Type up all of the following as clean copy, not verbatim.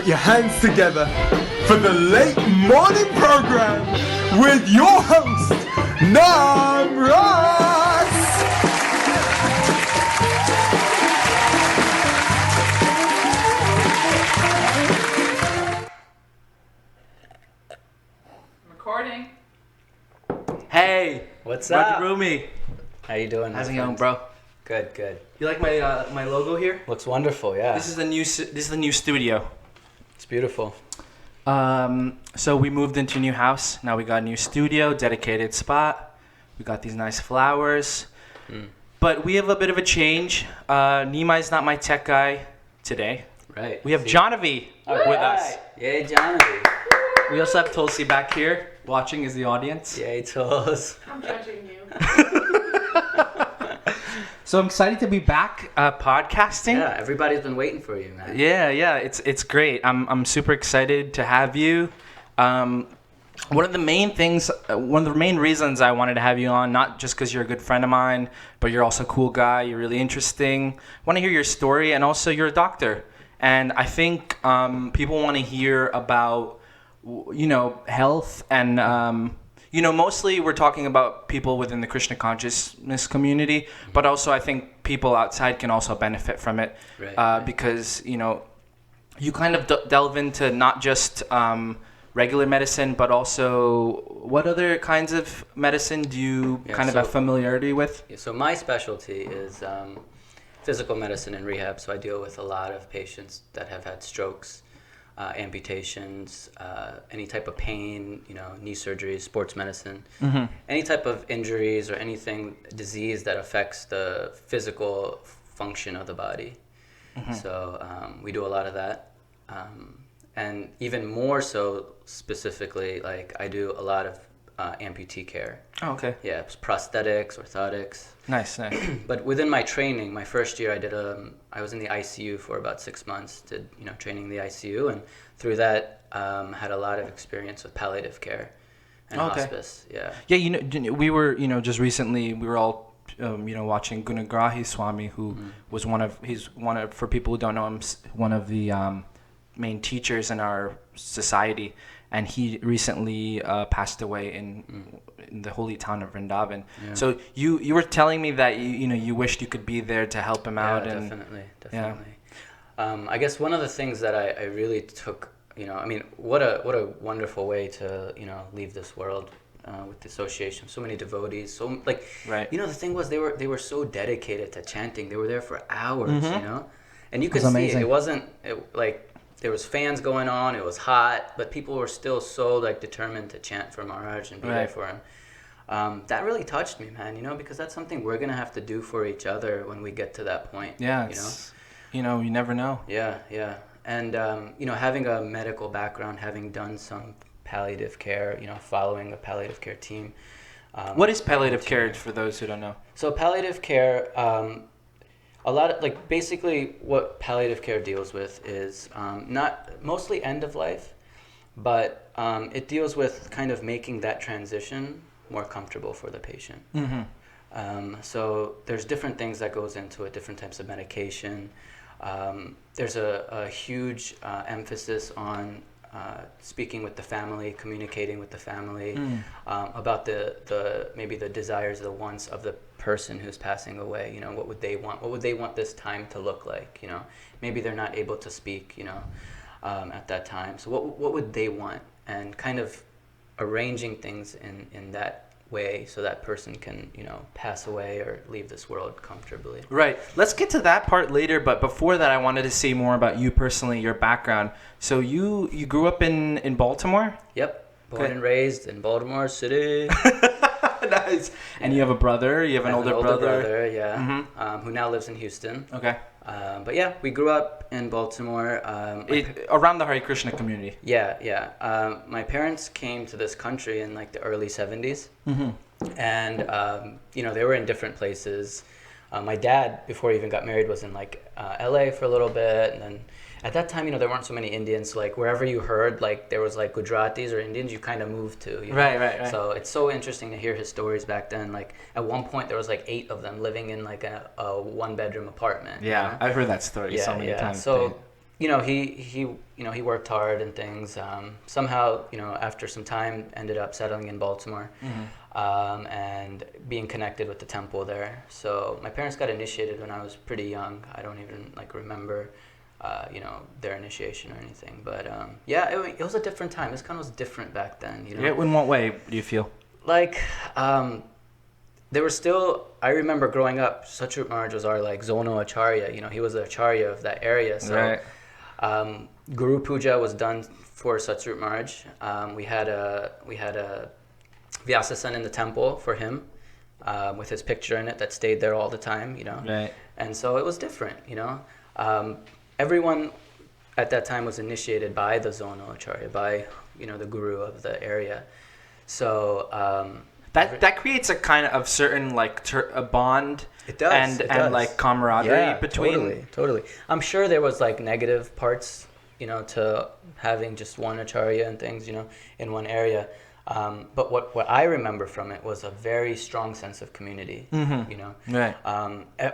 your hands together for the late morning program with your host, Namarasa. Recording. Hey, what's up? Vrajabhumi. How you doing? How's it going, bro? Good, good. You like my logo here? Looks wonderful, yeah. This is the new studio. It's beautiful. So we moved into a new house. Now we got a new studio, dedicated spot. We got these nice flowers. But we have a bit of a change. Nimai's not my tech guy today. Right. We have Jonavi with us. Yay, Jonavi. We also have Tulsi back here, watching as the audience. Yay, Tulsi. I'm judging you. So I'm excited to be back podcasting. Yeah, everybody's been waiting for you, man. Yeah, it's great. I'm super excited to have you. One of the main reasons I wanted to have you on, not just because you're a good friend of mine, but you're also a cool guy. You're really interesting. I want to hear your story, and also you're a doctor. And I think people want to hear about, health and, mostly we're talking about people within the Krishna consciousness community, but also I think people outside can also benefit from it. Right. Because, you kind of delve into not just regular medicine, but also what other kinds of medicine do you have familiarity with? Yeah, so my specialty is physical medicine and rehab. So I deal with a lot of patients that have had strokes, amputations, any type of pain, knee surgery, sports medicine, any type of injuries or anything, disease that affects the physical function of the body. So we do a lot of that. And even more so specifically, like I do a lot of amputee care. Oh, okay. Yeah, prosthetics, orthotics. Nice. But within my training, my first year, I was in the ICU for about 6 months, did training in the ICU, and through that had a lot of experience with palliative care and hospice. Yeah. Yeah, we were just recently we were all watching Gunagrahi Swami, who was for people who don't know him, one of the main teachers in our society. And he recently passed away in the holy town of Vrindavan. Yeah. So you were telling me that you wished you could be there to help him out. Yeah, definitely. Yeah. I guess one of the ththings that I really took, what a wonderful way to leave this world with the association. So many devotees. So right. The thing was they were so dedicated to chanting. They were there for hours. And you could see it wasn't there was fans going on, it was hot, but people were still so determined to chant for Maharaj and be there for him. That really touched me, man, because that's something we're going to have to do for each other when we get to that point. Yeah, you never know. Yeah. And, having a medical background, having done some palliative care, following a palliative care team. What is palliative care for those who don't know? So palliative care... a lot of basically what palliative care deals with is not mostly end of life, but it deals with kind of making that transition more comfortable for the patient. So there's different things that goes into it, different types of medication. There's a huge emphasis on speaking with the family, communicating with the family about the maybe the desires, the wants of the person who's passing away. What would they want? What would they want this time to look like? Maybe they're not able to speak. At that time. So what would they want? And kind of arranging things in that way so that person can pass away or leave this world comfortably. Right. Let's get to that part later, but before that I wanted to say more about you personally, your background. So you grew up in Baltimore? Yep. Born and raised in Baltimore City. Nice. And you have a brother? You have an older brother? Yeah. Who now lives in Houston. Okay. But yeah, we grew up in Baltimore. Around the Hare Krishna community. Yeah. My parents came to this country in the early 70s. And, they were in different places. My dad, before he even got married, was in LA for a little bit. And then at that time, there weren't so many Indians. So wherever you heard, there was Gujaratis or Indians, you kind of moved to. Right. So it's so interesting to hear his stories back then. At one point, there was 8 of them living in a 1-bedroom apartment. Yeah, I've heard that story so many times. So he worked hard and things. Somehow, after some time, ended up settling in Baltimore, and being connected with the temple there. So my parents got initiated when I was pretty young. I don't even remember, their initiation or anything. But it was a different time. This kind of was different back then. Yeah, in what way do you feel? There were still, I remember growing up, Satsrup Maharaj was our zonal acharya. He was the acharya of that area. So Right. Guru Puja was done for Satsrup Maharaj. We had a Vyasa in the temple for him, with his picture in it that stayed there all the time. Right. And so it was different. Everyone at that time was initiated by the zonal acharya, by the guru of the area. So that creates a kind of certain a bond. It does. And camaraderie between. Totally. I'm sure there was negative parts, to having just one acharya and things, in one area. But what I remember from it was a very strong sense of community. Right.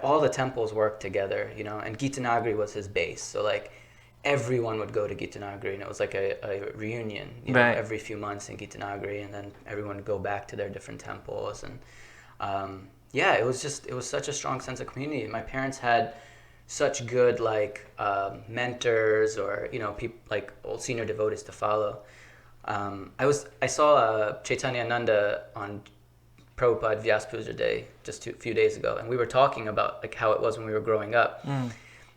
All the temples worked together, and Gitanagari was his base. So everyone would go to Gitanagari, and it was like a reunion, Right. every few months in Gitanagari, and then everyone would go back to their different temples. And it was such a strong sense of community. My parents had such good mentors, or people old senior devotees to follow. I saw Chaitanya Nanda on Prabhupada Vyas Puja Day just a few days ago, and we were talking about how it was when we were growing up.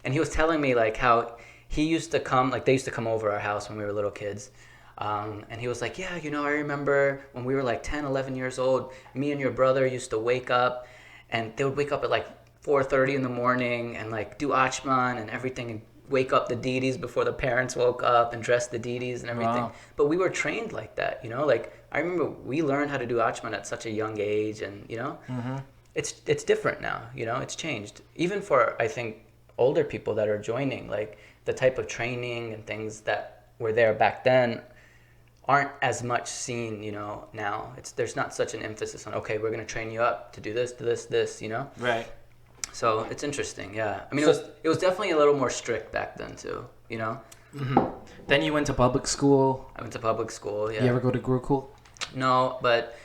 And he was telling me how he used to come, they used to come over our house when we were little kids. And he was like, yeah, I remember when we were 10, 11 years old, me and your brother used to wake up, and they would wake up at 4:30 in the morning and do Achman and everything, and wake up the deities before the parents woke up and dress the deities and everything. Wow. But we were trained like that, I remember we learned how to do Achman at such a young age, and it's different now, it's changed. Even for, I think, older people that are joining, the type of training and things that were there back then aren't as much seen, now. There's not such an emphasis on, okay, we're going to train you up to do this, Right. So it's interesting, yeah. I mean, it was definitely a little more strict back then too, Then you went to public school. I went to public school, yeah. You ever go to Gurukul? No, but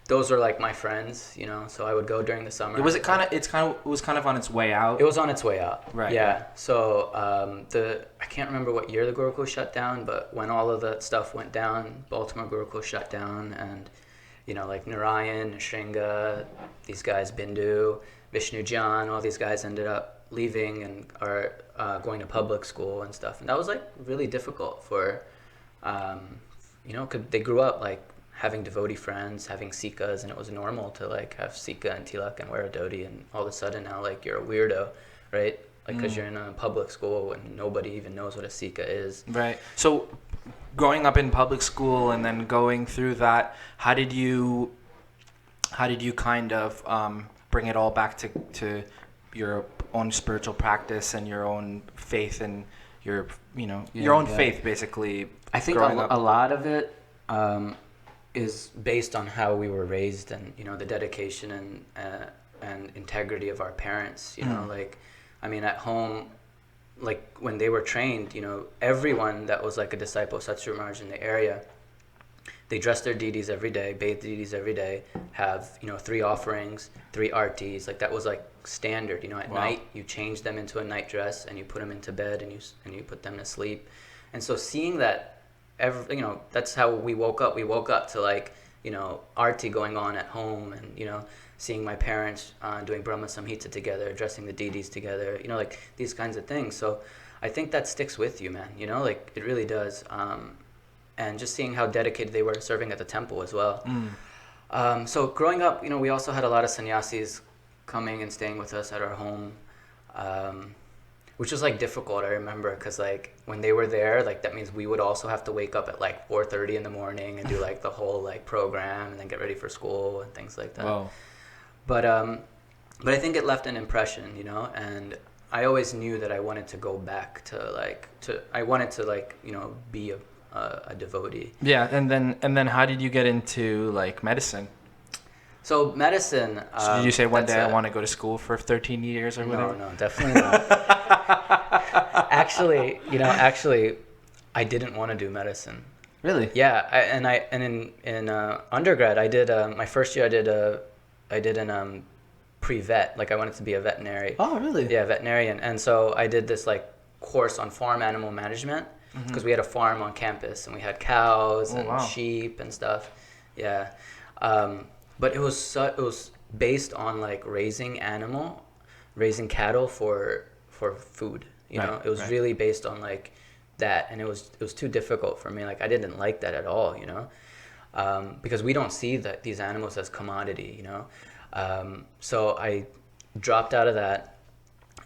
those were my friends, so I would go during the summer. It was kind of on its way out. It was on its way out. Right. Yeah. So I can't remember what year the Gurukul shut down, but when all of that stuff went down, Baltimore Gurukul shut down, and Narayan, Shringa, these guys, Bindu, Vishnu Jan, all these guys ended up leaving and are going to public school and stuff, and that was really difficult for, cause they grew up having devotee friends, having sikas, and it was normal to have sika and tilak and wear a dhoti, and all of a sudden now you're a weirdo, right? Because you're in a public school and nobody even knows what a sika is. Right. So growing up in public school and then going through that, how did you kind of bring it all back to your own spiritual practice and your own faith and your own faith, basically? I think a lot of it is based on how we were raised, and the dedication and integrity of our parents. At home, when they were trained, everyone that was a disciple of Satsrup Maharaj in the area, they dress their deities every day, bathe the deities every day, have 3 offerings, 3 artis. That was standard. At night you change them into a night dress and you put them into bed and you put them to sleep. And so seeing that, that's how we woke up. We woke up to arti going on at home, and seeing my parents doing Brahma Samhita together, dressing the deities together, these kinds of things. So I think that sticks with you, man. It really does. And just seeing how dedicated they were serving at the temple as well. So growing up, we also had a lot of sannyasis coming and staying with us at our home, which was difficult, I remember, because when they were there, that means we would also have to wake up at 4:30 in the morning and do the whole program and then get ready for school and things like that. Wow. But I think it left an impression, and I always knew that I wanted to go back to I wanted to be a devotee. Yeah, and then how did you get into medicine? So medicine. So did you say one day I want to go to school for 13 years or whatever? No, definitely not. actually, I didn't want to do medicine. Really? Yeah, in undergrad, I did my first year. I did an pre-vet. Like I wanted to be a veterinary. Oh, really? Yeah, veterinarian. And so I did this like course on farm animal management because we had a farm on campus and we had cows and sheep and stuff. Yeah, but it was based on like raising cattle for food. You know, it was really based on like that, and it was too difficult for me. Like I didn't like that at all. You know, because we don't see these animals as commodity. You know, so I dropped out of that,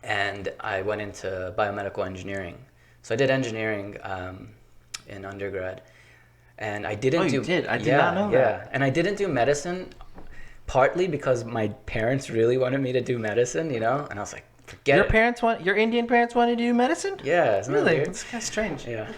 and I went into biomedical engineering. So I did engineering in undergrad, and I didn't do. You did? I did not know that. Yeah, and I didn't do medicine, partly because my parents really wanted me to do medicine. You know, and I was like, forget it. Your Indian parents wanted to do medicine? Yeah, isn't that Really? weird? That's kind of strange. Yeah.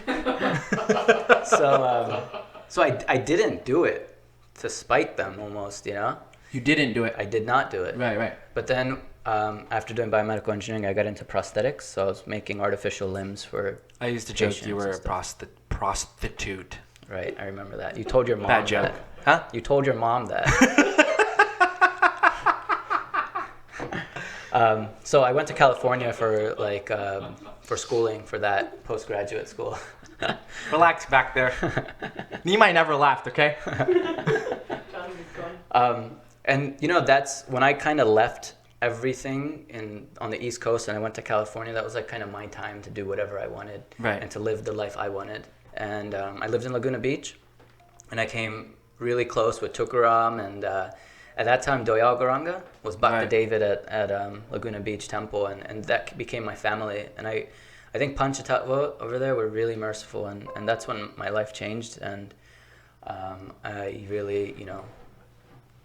So I didn't do it to spite them almost. You know. You didn't do it. I did not do it. Right. But then after doing biomedical engineering, I got into prosthetics. So I was making artificial limbs for. I used to joke patients you were and a stuff. prostitute. Right, I remember that. You told your mom Bad joke. that. Huh? You told your mom that. So I went to California for schooling for that postgraduate school. Relax back there. You might never laughed, okay? And you know, that's when I kind of left everything on the East Coast and I went to California. That was like kind of my time to do whatever I wanted and to live the life I wanted. And I lived in Laguna Beach, and I came really close with Tukaram, and at that time Doyal Garanga was Bhakta David at Laguna Beach Temple, and that became my family. And I think Panchatattva over there were really merciful, and that's when my life changed, and I really, you know,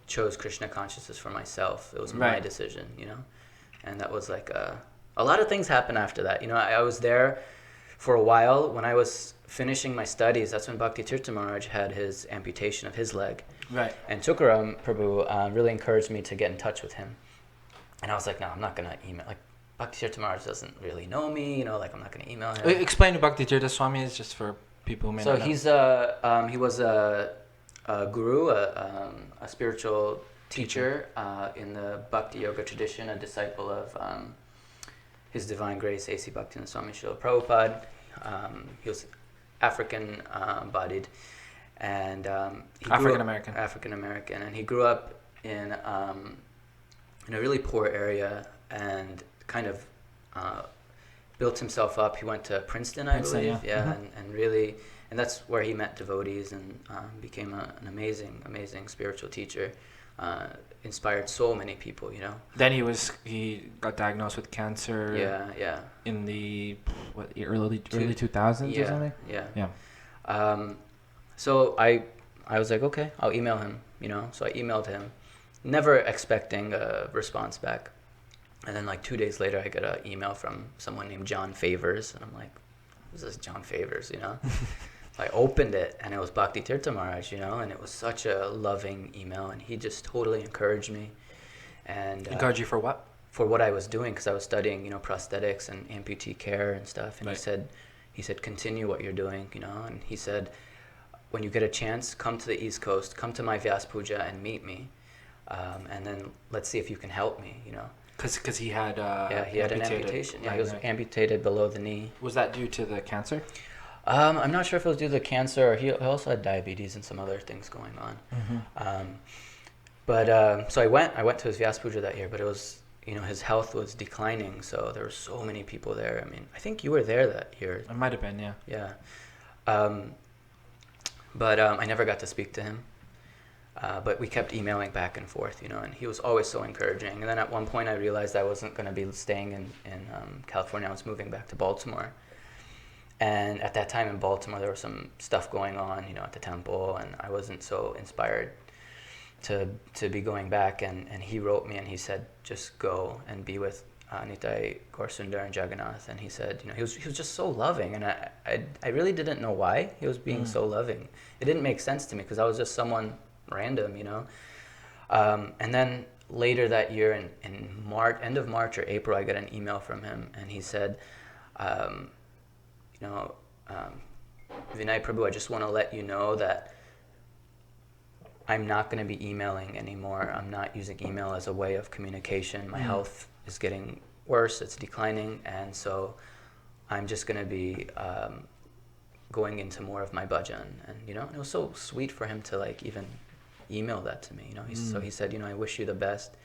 chose Krishna consciousness for myself. It was my decision, you know, and that was like a lot of things happened after that. You know, I was there for a while. When I was finishing my studies, that's when Bhakti Tirtha Maharaj had his amputation of his leg. Right. And Tukaram Prabhu really encouraged me to get in touch with him. And I was like, no, I'm not going to email. Like, Bhakti Tirtha Maharaj doesn't really know me, you know, like, I'm not going to email him. Explain who Bhakti Tirtha Swami is, just for people who may not know. So he was a guru, a spiritual teacher in the Bhakti Yoga tradition, a disciple of His Divine Grace, A.C. Bhaktivinoda Swami Srila Prabhupada. He was African-bodied, and African American, and he grew up in a really poor area and kind of built himself up. He went to Princeton, I believe, and really, and that's where he met devotees and became an amazing spiritual teacher. Inspired so many people, you know. Then he got diagnosed with cancer. Yeah. In the early 2000s or something. Yeah. So I was like, okay, I'll email him, you know. So I emailed him, never expecting a response back. And then like 2 days later, I got an email from someone named John Favors, and I'm like, who's this John Favors, you know? I opened it, and it was Bhakti Tirtha Maharaj, you know, and it was such a loving email, and he just totally encouraged me. And encouraged you for what? For what I was doing, because I was studying, you know, prosthetics and amputee care and stuff. And he said, continue what you're doing, you know. And he said, when you get a chance, come to the East Coast, come to my Vyas Puja and meet me, and then let's see if you can help me, you know. Because he had he had an amputation. Yeah, he was amputated below the knee. Was that due to the cancer? I'm not sure if it was due to cancer, or he also had diabetes and some other things going on. Mm-hmm. So I went to his Vyas Puja that year, but it was, you know, his health was declining, so there were so many people there. I mean, I think you were there that year. I might have been, yeah. Yeah. But I never got to speak to him. But we kept emailing back and forth, you know, and he was always so encouraging. And then at one point I realized I wasn't going to be staying in California. I was moving back to Baltimore. And at that time in Baltimore, there was some stuff going on, you know, at the temple, and I wasn't so inspired to be going back. And he wrote me, and he said, just go and be with Nitai Gaur-Sundar and Jagannath. And he said, you know, he was just so loving, and I really didn't know why he was being so loving. It didn't make sense to me, because I was just someone random, you know. And then later that year, in March, end of March or April, I got an email from him, and he said, Vinay Prabhu, I just want to let you know that I'm not going to be emailing anymore. I'm not using email as a way of communication. My health is getting worse. It's declining. And so I'm just going to be going into more of my bhajan. And, it was so sweet for him to like even email that to me. So he said, I wish you the best.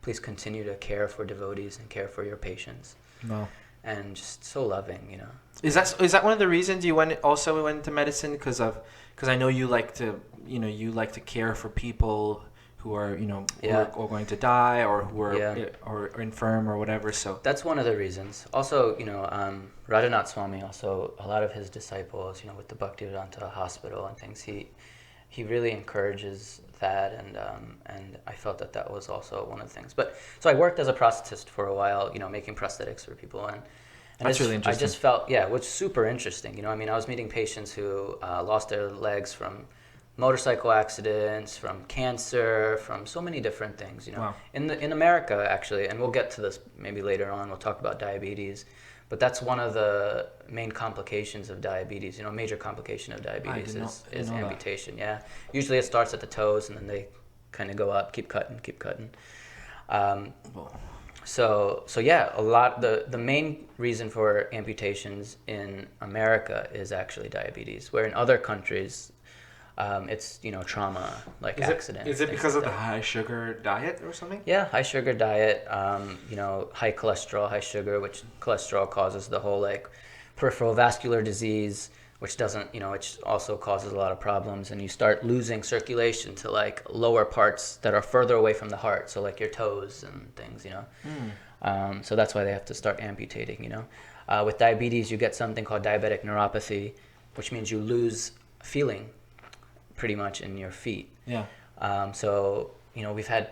Please continue to care for devotees and care for your patients. No. And just so loving, Is that one of the reasons you went into medicine? Because I know you like to care for people who are who are going to die or who are or infirm or whatever. So that's one of the reasons. Also, Radhanath Swami, also a lot of his disciples, with the Bhaktivedanta Hospital and things, he really encourages that, and I felt that was also one of the things. But so I worked as a prosthetist for a while, making prosthetics for people, and that's really interesting. I just felt, it was super interesting. I was meeting patients who lost their legs from motorcycle accidents, from cancer, from so many different things. Wow. In America, actually, and we'll get to this maybe later on. We'll talk about diabetes. But that's one of the main complications of diabetes. A major complication of diabetes is amputation. That. Yeah, usually it starts at the toes, and then they kind of go up, keep cutting. So yeah, the main reason for amputations in America is actually diabetes, where in other countries, it's trauma like accident. Is it because of the high sugar diet or something? Yeah, high sugar diet, high cholesterol, high sugar, which cholesterol causes the whole like peripheral vascular disease, which doesn't, which also causes a lot of problems, and you start losing circulation to like lower parts that are further away from the heart, so like your toes and things, So that's why they have to start amputating, With diabetes, you get something called diabetic neuropathy, which means you lose feeling pretty much in your feet. Yeah. So we've had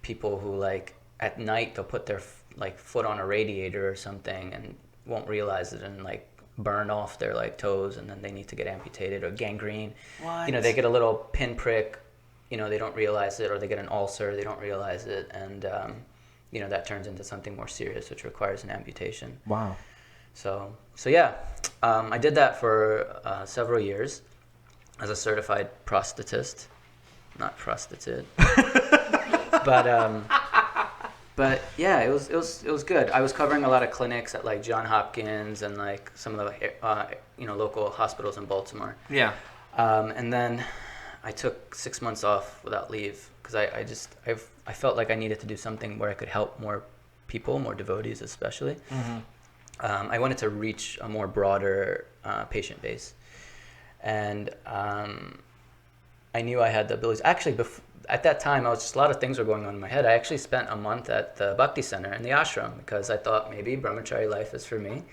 people who like at night they'll put their like foot on a radiator or something and won't realize it and like burn off their like toes, and then they need to get amputated, or gangrene. What? They get a little pinprick, they don't realize it, or they get an ulcer, they don't realize it, and that turns into something more serious, which requires an amputation. Wow. So yeah, I did that for several years as a certified prosthetist, not prostitute. But yeah, it was good. I was covering a lot of clinics at like John Hopkins and like some of the local hospitals in Baltimore. Yeah. And then I took 6 months off without leave because I felt like I needed to do something where I could help more people, more devotees especially. Mm-hmm. I wanted to reach a more broader patient base, and I knew I had the abilities. Actually, at that time, a lot of things were going on in my head. I actually spent a month at the Bhakti Center in the ashram because I thought maybe brahmachari life is for me.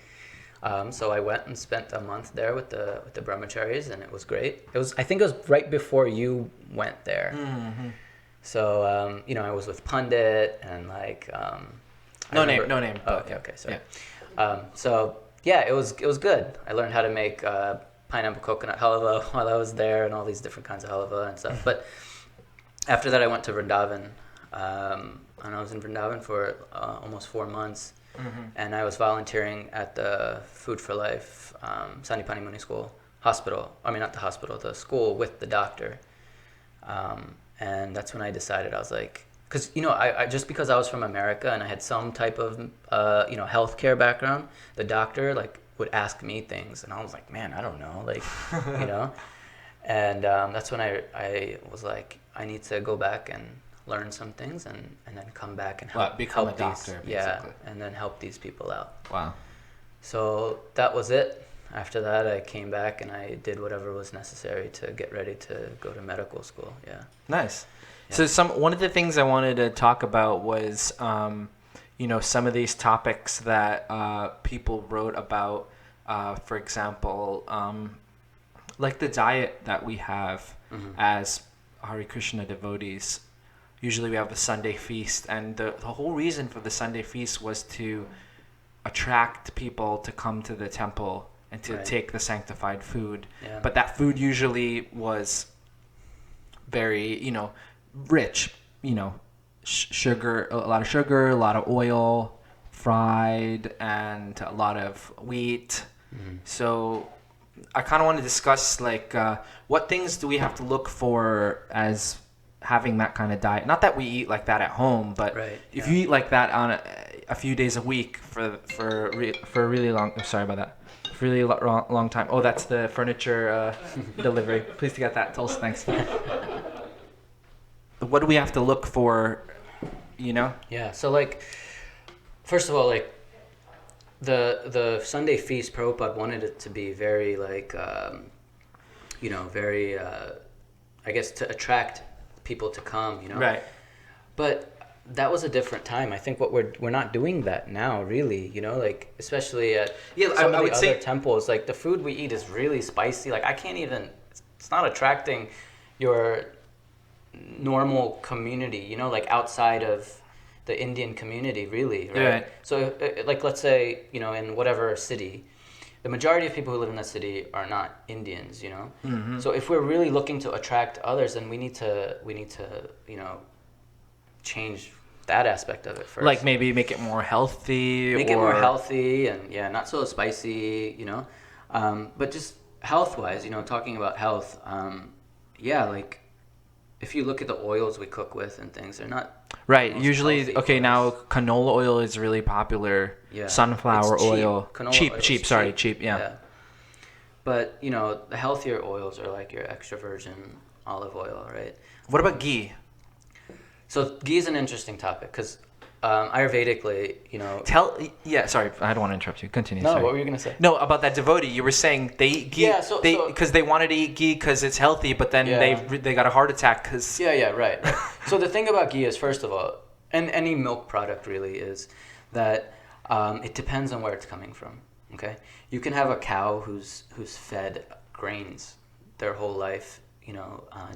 So I went and spent a month there with the brahmacharis, and it was great. I think it was right before you went there. Mm-hmm. So I was with Pundit and like no name. Oh, okay, sorry. Yeah. So yeah, it was good. I learned how to make pineapple coconut halva while I was there, and all these different kinds of halva and stuff. But after that, I went to Vrindavan, and I was in Vrindavan for almost 4 months. Mm-hmm. And I was volunteering at the Food for Life Sanipani Muni School hospital. I mean, not the hospital, the school with the doctor. And that's when I decided, I was like, because I just because I was from America and I had some type of healthcare background, the doctor like would ask me things, and I was like, man, I don't know, like and that's when I was like, I need to go back and learn some things and then come back and become help a doctor, these, basically. and then help these people out. Wow. So that was it. After that, I came back and I did whatever was necessary to get ready to go to medical school. Yeah. Nice. Yeah. So one of the things I wanted to talk about was, some of these topics that people wrote about. For example, like the diet that we have as Hare Krishna devotees. Usually we have a Sunday feast, and the whole reason for the Sunday feast was to attract people to come to the temple and to take the sanctified food. Yeah. But that food usually was very, rich, sugar, a lot of sugar, a lot of oil, fried, and a lot of wheat. So I kind of want to discuss like what things do we have to look for as having that kind of diet? Not that we eat like that at home, but if you eat like that on a few days a week for a really long, I'm sorry about that, for a really long time. Oh, that's the furniture delivery. Please to get that. Tulsa, thanks. What do we have to look for? You know? Yeah. So like, first of all, like the Sunday feast, Prabhupada wanted it to be very like, very, I guess, to attract people to come, Right. But that was a different time. I think what we're not doing that now, really, like especially at some of the other temples. Like the food we eat is really spicy. Like I can't even. It's not attracting your normal community, like outside of the Indian community, really, right? Yeah. So, like, let's say, in whatever city, the majority of people who live in that city are not Indians, Mm-hmm. So if we're really looking to attract others, then we need to, change that aspect of it first. Like maybe make it more healthy. Make it more healthy and not so spicy, but just health-wise, talking about health, like if you look at the oils we cook with and things, they're not right. Usually, healthy now canola oil is really popular. Yeah. Sunflower It's cheap. oil. Canola Cheap. oil is Cheap. Sorry, cheap. Yeah. But the healthier oils are like your extra virgin olive oil, right? What about ghee? So ghee is an interesting topic because Ayurvedically, Sorry, I don't want to interrupt you. Continue. No, sorry. what were you gonna say? No, about that devotee. You were saying they eat ghee. Yeah, because they wanted to eat ghee because it's healthy, but then they got a heart attack because. Right. So the thing about ghee is, first of all, and any milk product really is, that it depends on where it's coming from. Okay, you can have a cow who's fed grains their whole life.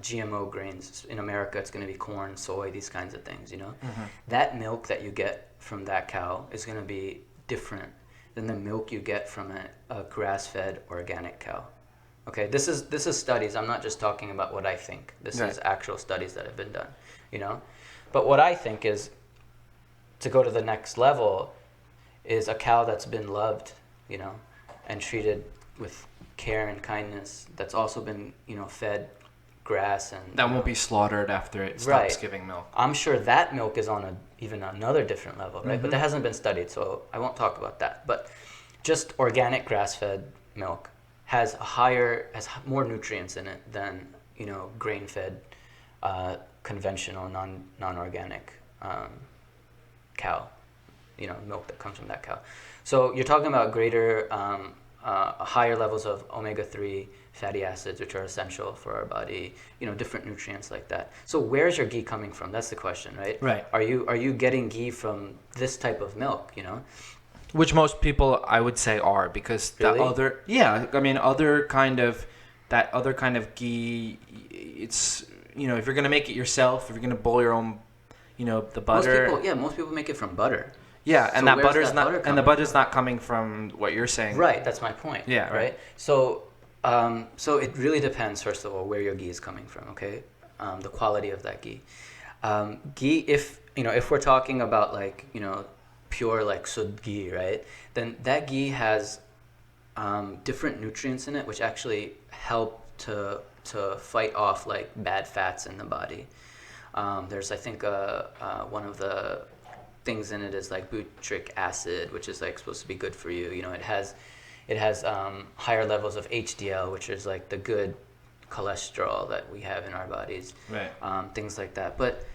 GMO grains. In America, it's going to be corn, soy, these kinds of things, Mm-hmm. That milk that you get from that cow is going to be different than the milk you get from a grass-fed organic cow. Okay, this is studies. I'm not just talking about what I think. This is actual studies that have been done, But what I think is, to go to the next level, is a cow that's been loved, and treated with care and kindness, that's also been, fed grass and that won't be slaughtered after it stops giving milk. I'm sure that milk is on even another different level, right? Mm-hmm. But that hasn't been studied, so I won't talk about that. But just organic grass-fed milk has more nutrients in it than grain-fed, conventional non-organic cow, milk that comes from that cow. So you're talking about greater, higher levels of omega-3 fatty acids, which are essential for our body, different nutrients like that. So where's your ghee coming from? That's the question, right? Right. Are you getting ghee from this type of milk, Which most people, I would say, are, because Really? other kind of ghee, it's, if you're going to make it yourself, if you're going to boil your own, the butter. Most people make it from butter. Yeah, and So that where's butter's that not, butter and the coming butter's not coming from what you're saying. Right, that's my point. Yeah, right. So, it really depends, first of all, where your ghee is coming from. Okay, the quality of that ghee. Ghee, if we're talking about like pure like sud ghee, right? Then that ghee has different nutrients in it, which actually help to fight off like bad fats in the body. There's, I think, one of the things in it is like butyric acid, which is like supposed to be good for you. It has higher levels of HDL, which is like the good cholesterol that we have in our bodies. Right. Things like that. But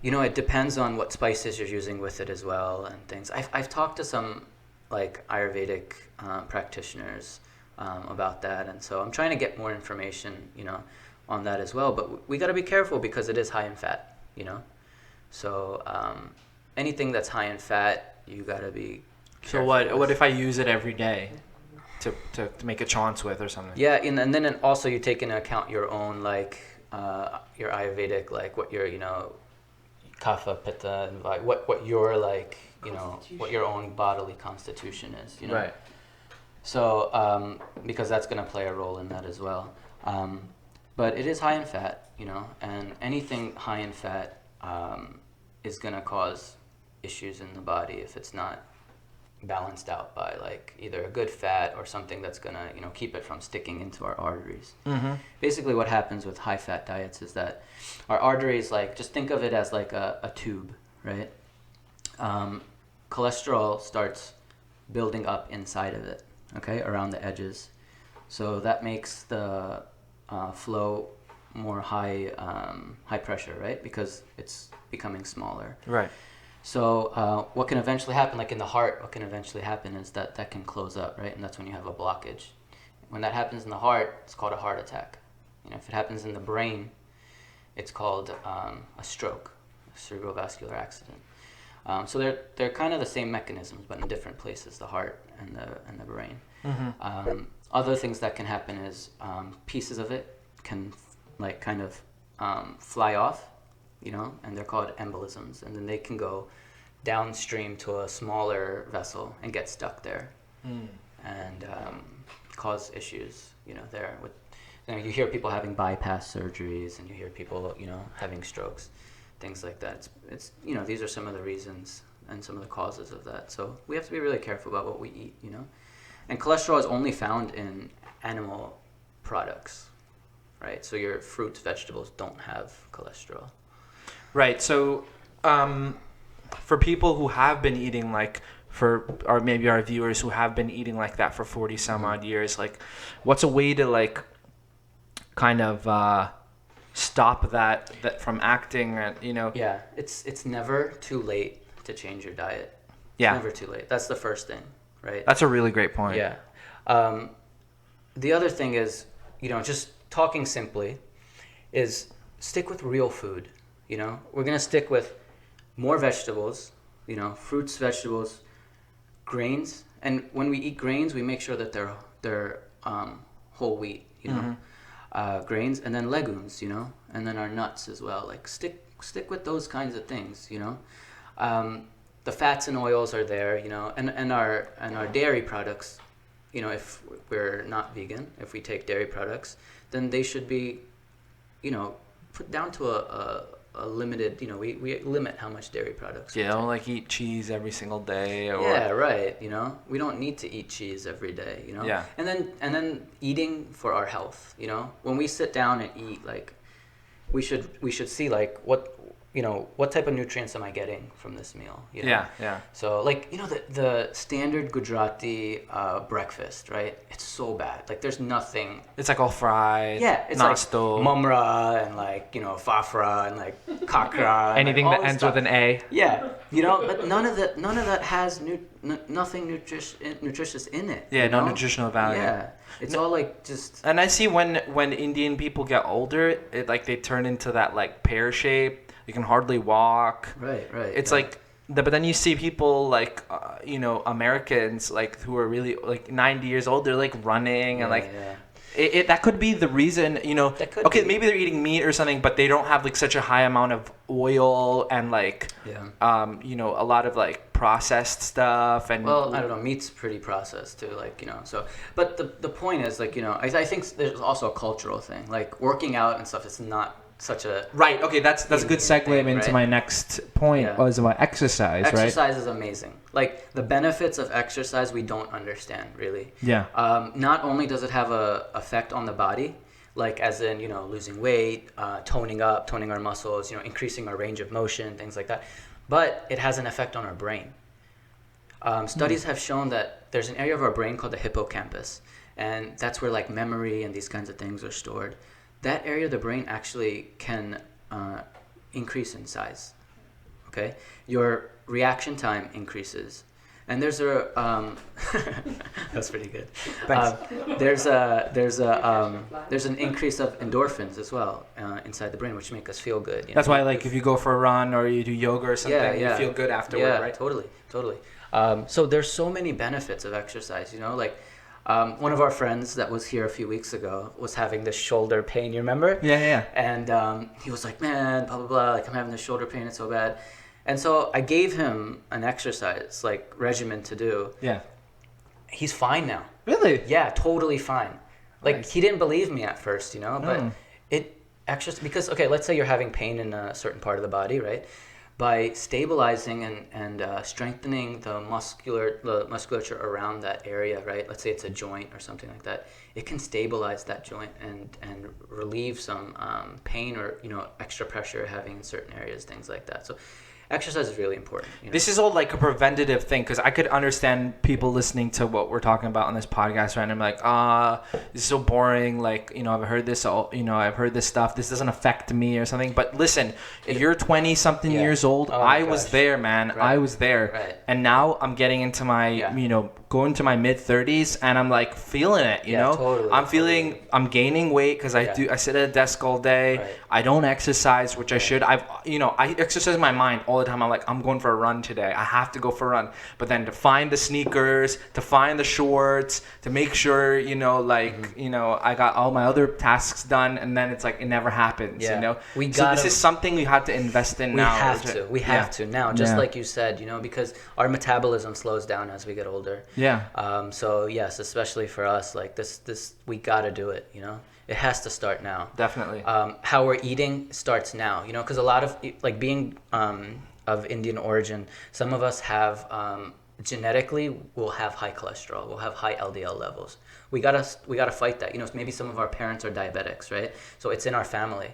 it depends on what spices you're using with it as well and things. I've talked to some like Ayurvedic practitioners about that, and so I'm trying to get more information, on that as well. But we got to be careful because it is high in fat, So anything that's high in fat, you got to be careful. So what if I use it every day to make a chaunts with or something? Yeah, and then also you take into account your own like your Ayurvedic, like what your kapha, pitta, and what your like what your own bodily constitution is. Right. So because that's going to play a role in that as well. But it is high in fat, and anything high in fat is going to cause issues in the body if it's not, balanced out by like either a good fat or something that's gonna keep it from sticking into our arteries. Basically what happens with high fat diets is that our arteries, like, just think of it as like a tube, right? Cholesterol starts building up inside of it, okay, around the edges. So that makes the flow more high pressure, right? Because it's becoming smaller. Right. So what can eventually happen, like in the heart, what can eventually happen is that can close up, right? And that's when you have a blockage. When that happens in the heart, it's called a heart attack. If it happens in the brain, it's called a stroke, a cerebrovascular accident. So they're kind of the same mechanisms, but in different places, the heart and the brain. Other things that can happen is pieces of it can like kind of fly off, and they're called embolisms, and then they can go downstream to a smaller vessel and get stuck there, and cause issues, there. With, you hear people having bypass surgeries, and you hear people, having strokes, things like that. It's these are some of the reasons and some of the causes of that. So we have to be really careful about what we eat, And cholesterol is only found in animal products, right? So your fruits, vegetables don't have cholesterol. Right. So, for people who have been eating or maybe our viewers who have been eating like that for 40 some odd years, like, what's a way to like kind of stop that from acting? Yeah, it's never too late to change your diet. Yeah. It's never too late. That's the first thing, right? That's a really great point. Yeah. The other thing is, just talking simply, is stick with real food. We're gonna stick with more vegetables, fruits, vegetables, grains, and when we eat grains, we make sure that they're whole wheat, grains, and then legumes, and then our nuts as well. Like stick with those kinds of things, The fats and oils are there, and our dairy products, if we're not vegan, if we take dairy products, then they should be, put down to a limited, we limit how much dairy products. Yeah, don't like eat cheese every single day. Or... Yeah, right. We don't need to eat cheese every day. Yeah. And then eating for our health. When we sit down and eat, like, we should see like what type of nutrients am I getting from this meal? Yeah. So like the standard Gujarati breakfast, right? It's so bad. Like there's nothing. It's like all fried. Yeah, it's nasto. like mumra and like fafra and like kakra. Anything and, like, that ends with an A. Yeah, but none of that has nothing nutritious in it. Yeah, no nutritional value. Yeah, it's all like just. And I see when Indian people get older, it like they turn into that like pear shape. You can hardly walk. Right. It's like, but then you see people like, Americans like who are really like 90 years old. They're like running and like, that could be the reason. Okay, maybe they're eating meat or something, but they don't have like such a high amount of oil and like, a lot of like processed stuff. And well, I don't know. Meat's pretty processed too. Like so. But the point is like I think there's also a cultural thing. Like working out and stuff is not such a right. Okay, that's a good segue into my next point. Was about exercise. Exercise is amazing. Like the benefits of exercise, we don't understand really. Yeah. Not only does it have a effect on the body, like as in losing weight, toning our muscles, increasing our range of motion, things like that, but it has an effect on our brain. Studies have shown that there's an area of our brain called the hippocampus, and that's where like memory and these kinds of things are stored. That area of the brain actually can increase in size. Okay, your reaction time increases, and there's a that's pretty good. There's an increase of endorphins as well inside the brain, which make us feel good. That's why, like, if you go for a run or you do yoga or something, you feel good afterward, right? Totally. So there's so many benefits of exercise. Like. One of our friends that was here a few weeks ago was having this shoulder pain, you remember? Yeah. And he was like, man, blah, blah, blah, like I'm having this shoulder pain, it's so bad. And so I gave him an exercise, like regimen to do. Yeah. He's fine now. Really? Yeah, totally fine. Like Nice. He didn't believe me at first, but it exercise, because, okay, let's say you're having pain in a certain part of the body, right? by stabilizing and strengthening the musculature around that area, right? Let's say it's a joint or something like that. It can stabilize that joint and relieve some pain or extra pressure having in certain areas, things like that. So exercise is really important. This is all like a preventative thing, because I could understand people listening to what we're talking about on this podcast, right? And I'm like, this is so boring. Like, I've heard this I've heard this stuff. This doesn't affect me or something. But listen, if you're 20 something years old, I was there, man. Right. I was there. Right. And now I'm getting into my, going to my mid 30s, and I'm like feeling it, you know? Totally, I'm gaining weight because I sit at a desk all day. Right. I don't exercise, which I should. I exercise my mind all the time. I'm like, I'm going for a run today. I have to go for a run. But then to find the sneakers, to find the shorts, to make sure, I got all my other tasks done, and then it's like it never happens, So this is something we have to invest in now. We have to now, just like you said, because our metabolism slows down as we get older. Yeah. So yes, especially for us, like this we got to do it, It has to start now. Definitely. How we're eating starts now, because a lot of, like, being of Indian origin, some of us have genetically will have high cholesterol, we'll have high LDL levels. We gotta fight that. Maybe some of our parents are diabetics, right? So it's in our family.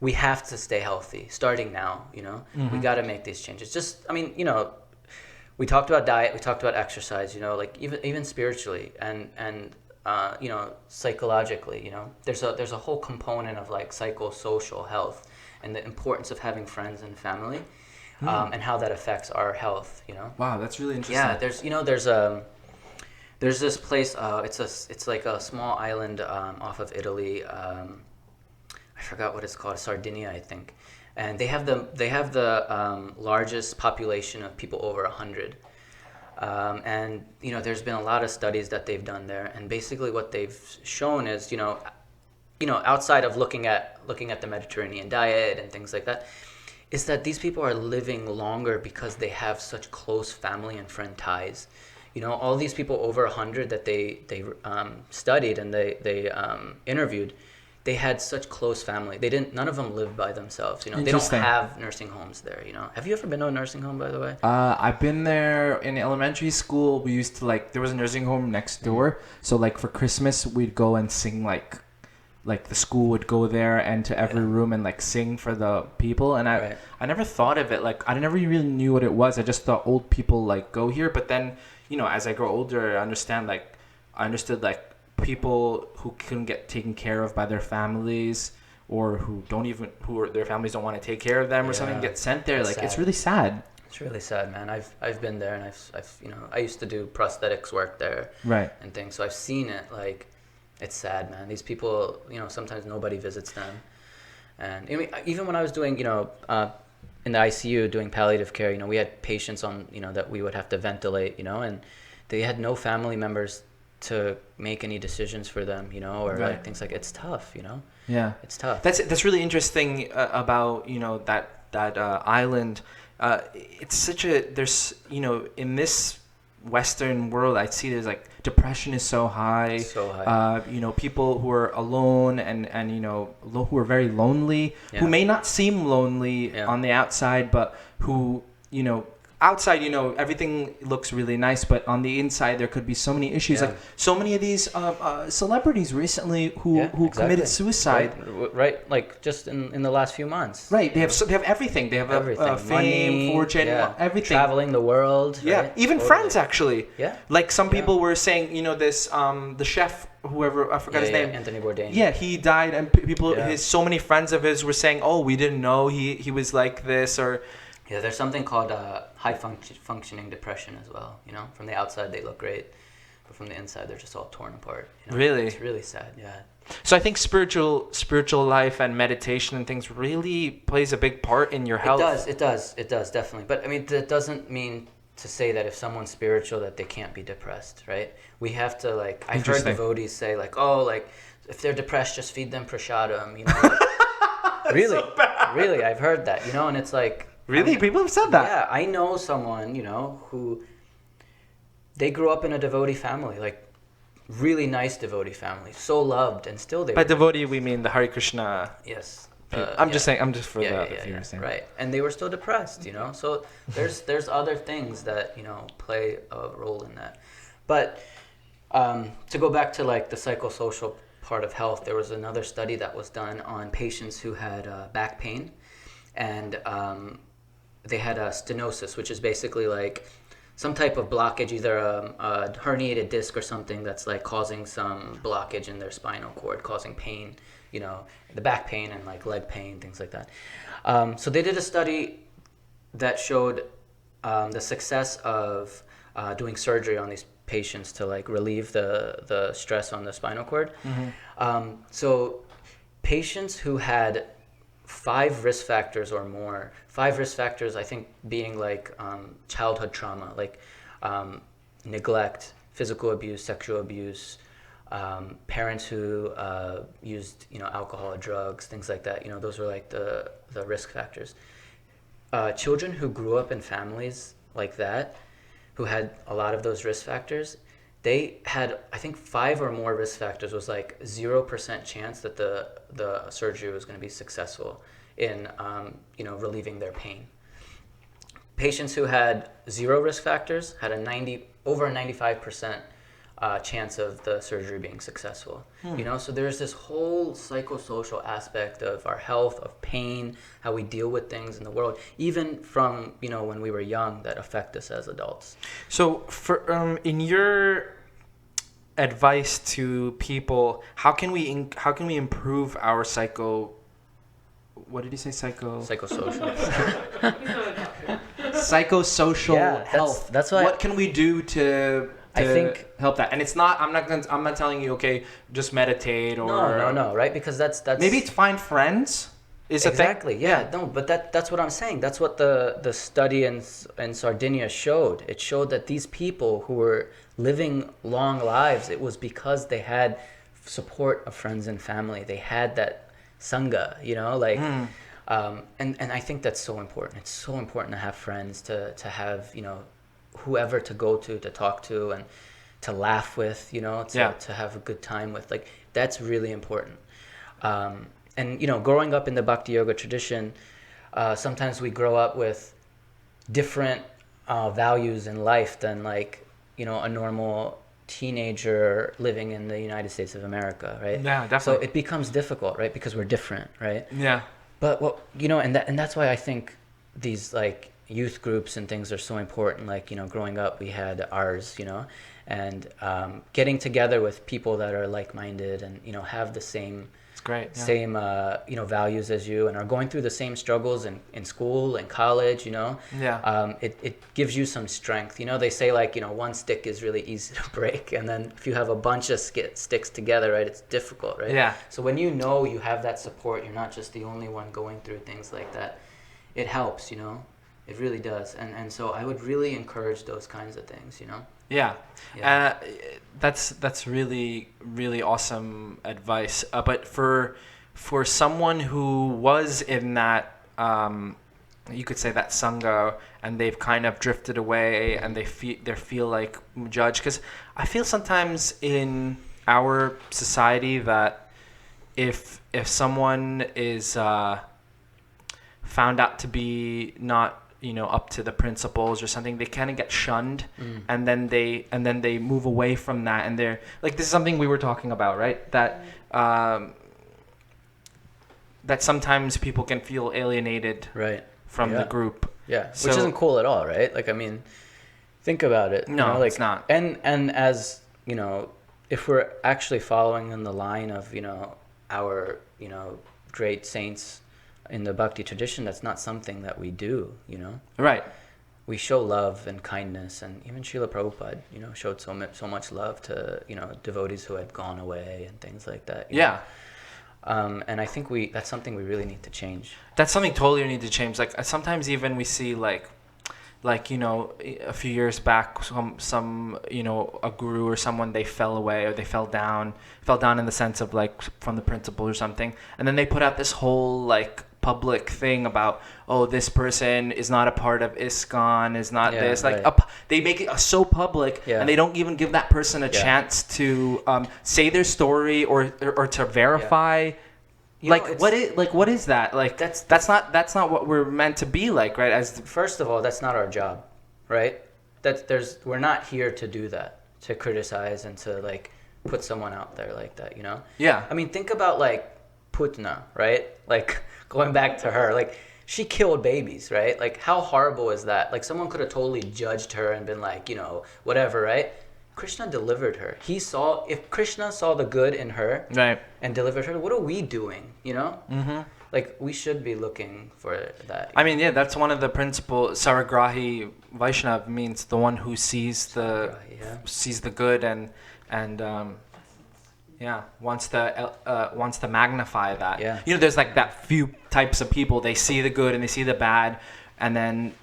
We have to stay healthy starting now. We got to make these changes. We talked about diet, we talked about exercise. Like even spiritually and psychologically. There's a whole component of like psychosocial health and the importance of having friends and family. And how that affects our health, Wow, that's really interesting. Yeah, there's this place. It's like a small island off of Italy. I forgot what it's called, Sardinia, I think. And they have the largest population of people over 100. And there's been a lot of studies that they've done there, and basically what they've shown is outside of looking at the Mediterranean diet and things like that, is that these people are living longer because they have such close family and friend ties. All these people over 100 that they studied and they interviewed, they had such close family. None of them lived by themselves. They don't have nursing homes there. Have you ever been to a nursing home, by the way? I've been there in elementary school. We used to there was a nursing home next door. So for Christmas, we'd go and sing like the school would go there and to every room and sing for the people, and I never thought of it I never really knew what it was. I just thought old people go here, but then as I grow older, I understood people who couldn't get taken care of by their families, or their families don't want to take care of them or something, get sent there. It's really sad. It's really sad, man. I've been there, and I've I used to do prosthetics work there, right, and things, so I've seen it. It's sad, man. These people, sometimes nobody visits them. And even when I was doing, in the ICU doing palliative care, we had patients on, that we would have to ventilate, and they had no family members to make any decisions for them, or right. Things it's tough, Yeah. It's tough. That's really interesting about, that island. It's such there's, in this Western world, I see there's depression is so high. People who are alone and who are very lonely, who may not seem lonely on the outside, but who outside everything looks really nice, but on the inside there could be so many issues. So many of these celebrities recently who committed suicide, right? Just in the last few months, right? They have everything. They have everything. Fame, money, fortune, everything, traveling the world, right? Even friends, actually. Some people were saying this the chef, whoever, I forgot his name, Anthony Bourdain. He died, and people so many friends of his were saying, oh, we didn't know he was like this, or there's something called high functioning depression as well. From the outside they look great, but from the inside they're just all torn apart. Really? It's really sad, yeah. So I think spiritual life and meditation and things really plays a big part in your health. It does, definitely. But that doesn't mean to say that if someone's spiritual that they can't be depressed, right? We have to I've heard devotees say if they're depressed, just feed them prasadam, Really, so really, I've heard that, and it's really? People have said that? Yeah, I know someone, who they grew up in a devotee family, really nice devotee family, so loved, and still they. By devotee, we mean the Hare Krishna. Yes, I'm just saying. I'm just for yeah, the viewers saying. right. And they were still depressed, So there's other things that play a role in that. But to go back to like the psychosocial part of health, there was another study that was done on patients who had back pain, and they had a stenosis, which is basically like some type of blockage, either a herniated disc or something that's like causing some blockage in their spinal cord, causing pain, the back pain and like leg pain, things like that. So they did a study that showed the success of doing surgery on these patients to like relieve the stress on the spinal cord. So patients who had 5 risk factors or more, 5 risk factors, I think, being like childhood trauma, like neglect, physical abuse, sexual abuse, parents who used alcohol or drugs, things like that. Those were like the risk factors. Children who grew up in families like that, who had a lot of those risk factors, they had, I think, 5 or more risk factors was like 0% chance that the surgery was going to be successful in relieving their pain. Patients who had 0 risk factors had over a 95% chance of the surgery being successful. So there's this whole psychosocial aspect of our health, of pain, how we deal with things in the world, even from when we were young, that affect us as adults. So for in your advice to people, how can we improve our what did you say? Psychosocial. Psychosocial health. That's why. What can we do to I think help that? And it's not. I'm not telling you. Okay, just meditate or. No. Right? Because that's. Maybe it's find friends. Is exactly. Yeah. No, but that's what I'm saying. That's what the study in Sardinia showed. It showed that these people who were living long lives, it was because they had support of friends and family. They had that sangha, and I think that's so important. It's so important to have friends, to have whoever to go to talk to, and to laugh with, to have a good time with. Like, that's really important. And growing up in the Bhakti Yoga tradition, sometimes we grow up with different values in life than like a normal teenager living in the United States of America, right? Yeah, definitely. So it becomes difficult, right? Because we're different, right? Yeah. But and that's why I think these like youth groups and things are so important. Like, growing up, we had ours, and getting together with people that are like-minded and have the same. It's great. Yeah. Same values as you, and are going through the same struggles in school and college. Yeah. It gives you some strength. They say like one stick is really easy to break, and then if you have a bunch of sticks together, right, it's difficult, right? Yeah. So when you have that support, you're not just the only one going through things like that. It helps. It really does, and so I would really encourage those kinds of things. Yeah. That's really, really awesome advice. But for someone who was in that, you could say that sangha, and they've kind of drifted away, and they feel like judged, because I feel sometimes in our society that if someone is found out to be not up to the principles or something, they kind of get shunned, and then they move away from that, and they're like, this is something we were talking about, right? That that sometimes people can feel alienated, right, from the group. Yeah, which isn't cool at all, right? Like, I mean, think about it. No, like, it's not. And as if we're actually following in the line of our great saints in the Bhakti tradition, that's not something that we do, Right. We show love and kindness, and even Srila Prabhupada, showed so much love to, devotees who had gone away and things like that. you know. And I think that's something we really need to change. That's something totally we need to change. Like, sometimes even we see like a few years back, some a guru or someone, they fell away, or they fell down in the sense of like from the principle or something, and then they put out this whole like public thing about, oh, this person is not a part of ISKCON, is not this, like right. They make it so public, and they don't even give that person a chance to say their story or to verify What is that? Like that's not what we're meant to be like, right? First of all, that's not our job, right? We're not here to do that, to criticize and to like put someone out there like that, you know? Yeah. I mean, think about like Putna, right? Like going back to her, like she killed babies, right? Like how horrible is that? Like someone could have totally judged her and been like, you know, whatever, right? Krishna delivered her. If Krishna saw the good in her, right, and delivered her, what are we doing, you know? Mm-hmm. Like we should be looking for that. I mean, yeah, that's one of the principles. Saragrahi Vaishnav means the one who sees the good and wants to magnify that. Yeah. You know, there's like that few types of people. They see the good and they see the bad, and then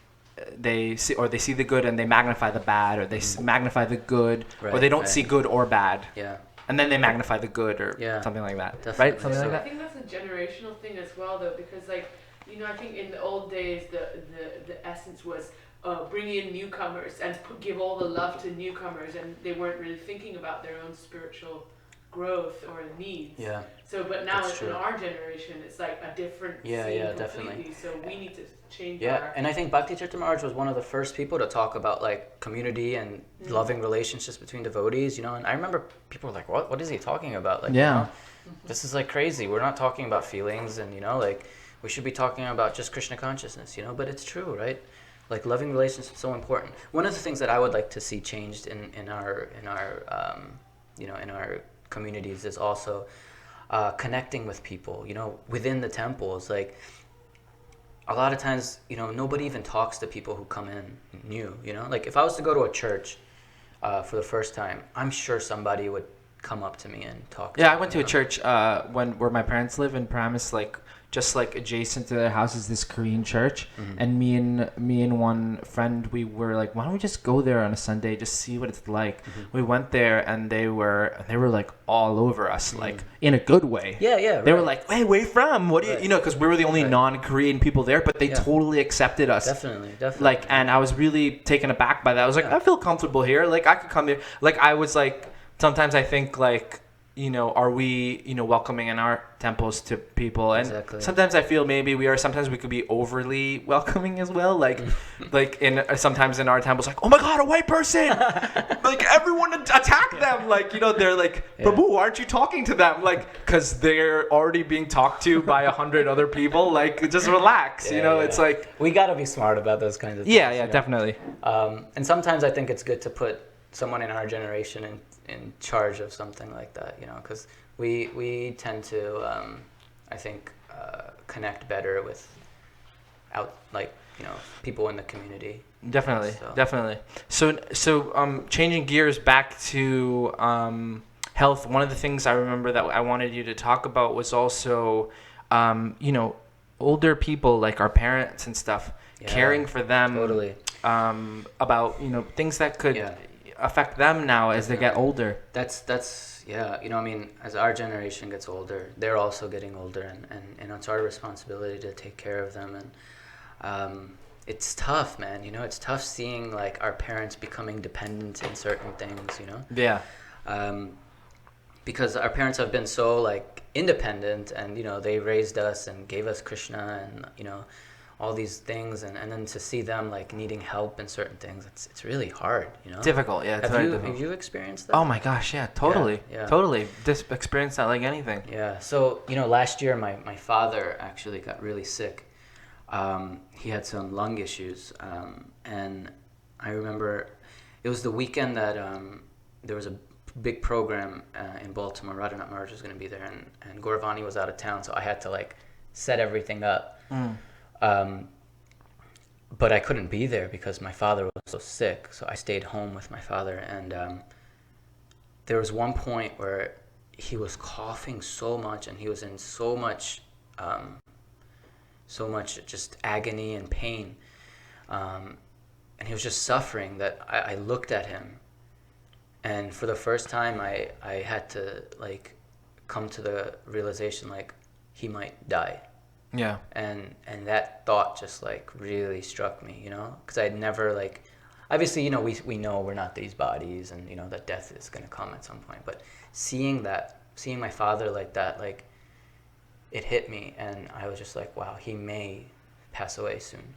they see the good and they magnify the bad, or they magnify the good, or they don't see good or bad. Yeah. And then they magnify the good or something like that. Definitely. Right? Something like that. I think that's a generational thing as well, though, because like, you know, I think in the old days the essence was bring in newcomers and give all the love to newcomers, and they weren't really thinking about their own spiritual growth or needs. Yeah. So, but now That's in true. our generation, it's like a different scene completely. Definitely. So we need to change Yeah, and I think Bhakti Tirtha Maharaj was one of the first people to talk about like community and loving relationships between devotees, you know. And I remember people were like, "What is he talking about?" Like, you know, this is like crazy. We're not talking about feelings, and you know, like we should be talking about just Krishna consciousness, you know. But it's true, right? Like loving relationships is so important. One of the things that I would like to see changed in our communities is also connecting with people, you know, within the temples. Like a lot of times, you know, nobody even talks to people who come in new, you know. Like if I was to go to a church for the first time, I'm sure somebody would come up to me and talk to me. Yeah, I went to a church where my parents live in Paramus, just like adjacent to their house is this Korean church, and me and one friend, we were like, why don't we just go there on a Sunday, just see what it's like. We went there and they were like all over us, like in a good way. They were like, hey, where you from? What do you know, because we were the only non-Korean people there, but they totally accepted us. Definitely. Like, and I was really taken aback by that. I was like, I feel comfortable here, like I could come here. Like I was like, sometimes I think like, you know, are we, you know, welcoming in our temples to people? And sometimes I feel maybe we are. Sometimes we could be overly welcoming as well. Like sometimes in our temples, like, oh my God, a white person! Like everyone attack them. Like, you know, they're like, Prabhu, aren't you talking to them? Like, because they're already being talked to by 100 other people. Like, just relax. You know, it's like we gotta be smart about those kinds of things. Yeah, definitely. And sometimes I think it's good to put someone in our generation in charge of something like that, you know, because we tend to, I think, connect better with people in the community. Definitely. So changing gears back to health. One of the things I remember that I wanted you to talk about was also, you know, older people like our parents and stuff, caring for them. Totally. About, you know, things that could affect them now as they get older. That's you know, I mean, as our generation gets older, they're also getting older, and it's our responsibility to take care of them. And it's tough, man, you know. It's tough seeing like our parents becoming dependent in certain things, you know. Because our parents have been so like independent, and you know, they raised us and gave us Krishna, and you know, all these things, and then to see them like needing help in certain things, it's really hard, you know. Difficult, yeah. Have you experienced that? Oh my gosh, yeah, totally. Totally. Just experienced that like anything. Yeah. So, you know, last year my father actually got really sick. He had some lung issues, and I remember it was the weekend that there was a big program in Baltimore. Radhanath Maharaj was going to be there, and Gauravani was out of town, so I had to like set everything up. But I couldn't be there because my father was so sick, so I stayed home with my father. And there was one point where he was coughing so much, and he was in so much just agony and pain, and he was just suffering, that I looked at him, and for the first time I had to like come to the realization like he might die. Yeah. And that thought just like really struck me, you know, because I'd never like, obviously, you know, we know we're not these bodies, and you know that death is going to come at some point, but seeing my father like that, like it hit me, and I was just like, wow, he may pass away soon.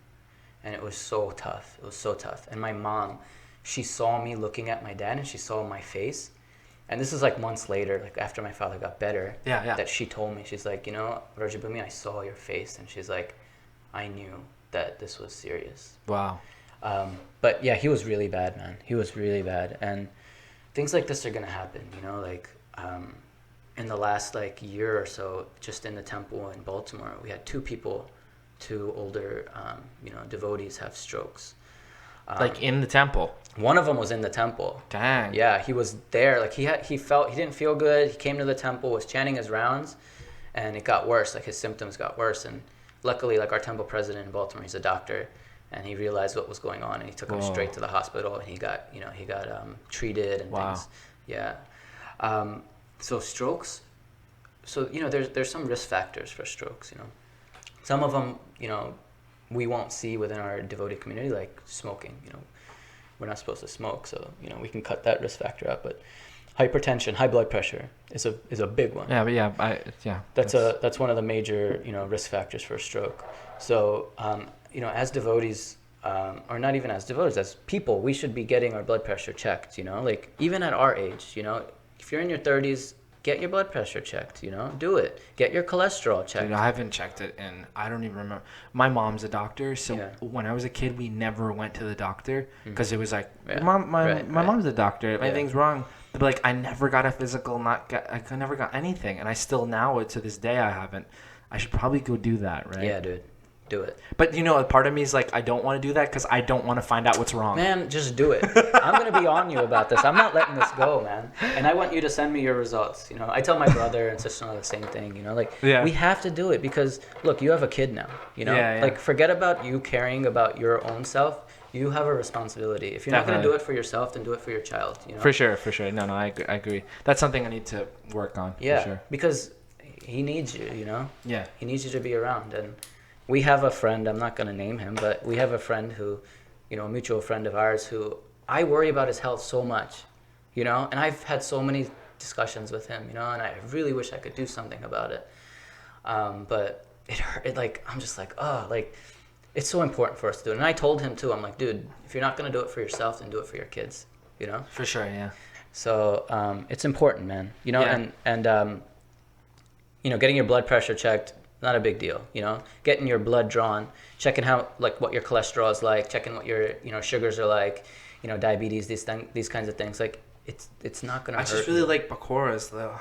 And it was so tough. It was so tough. And my mom, she saw me looking at my dad, and she saw my face. And this is like months later, like after my father got better, that she told me, she's like, Vrajabhumi, I saw your face. And she's like, I knew that this was serious. Wow. But yeah, he was really bad, man. He was really bad. And things like this are going to happen, in the last like year or so, just in the temple in Baltimore, we had two older, devotees have strokes. Like in the temple? One of them was in the temple. Dang. Yeah, he was there. Like he didn't feel good. He came to the temple, was chanting his rounds, and it got worse. Like his symptoms got worse. And luckily, like our temple president in Baltimore, he's a doctor, and he realized what was going on, and he took him straight to the hospital, and he got treated and things. Yeah. So strokes. So there's some risk factors for strokes. Some of them we won't see within our devotee community, like smoking. We're not supposed to smoke, so we can cut that risk factor out. But hypertension, high blood pressure is a big one. That's one of the major risk factors for a stroke. So as devotees, or not even as devotees, as people, we should be getting our blood pressure checked. Like even at our age, if you're in your 30s, get your blood pressure checked, do it. Get your cholesterol checked. Dude, I haven't checked it in, I don't even remember. My mom's a doctor, so when I was a kid, we never went to the doctor because it was like, my mom's a doctor. If anything's wrong, they'd be like, I never got a physical, I never got anything. And I still now, to this day, I haven't. I should probably go do that, right? Yeah, dude. Do it. But a part of me is like, I don't want to do that because I don't want to find out what's wrong. Man, just do it. I'm going to be on you about this. I'm not letting this go, man. And I want you to send me your results. I tell my brother and sister-in-law the same thing, we have to do it because, look, you have a kid now, Like, forget about you caring about your own self. You have a responsibility. If you're not going to do it for yourself, then do it for your child, For sure. No, I agree. That's something I need to work on, for sure. Because he needs you, Yeah. He needs you to be around. And we have a friend, I'm not going to name him, but we have a friend who, a mutual friend of ours who I worry about his health so much, and I've had so many discussions with him, and I really wish I could do something about it. But it hurt, I'm just like, it's so important for us to do it. And I told him too, I'm like, dude, if you're not going to do it for yourself, then do it for your kids, For sure, yeah. So it's important, man, and getting your blood pressure checked, not a big deal, getting your blood drawn, checking how, like, what your cholesterol is like, checking what your, sugars are like, diabetes, these kinds of things. Like, it's not going to hurt. I just really like pakoras, though.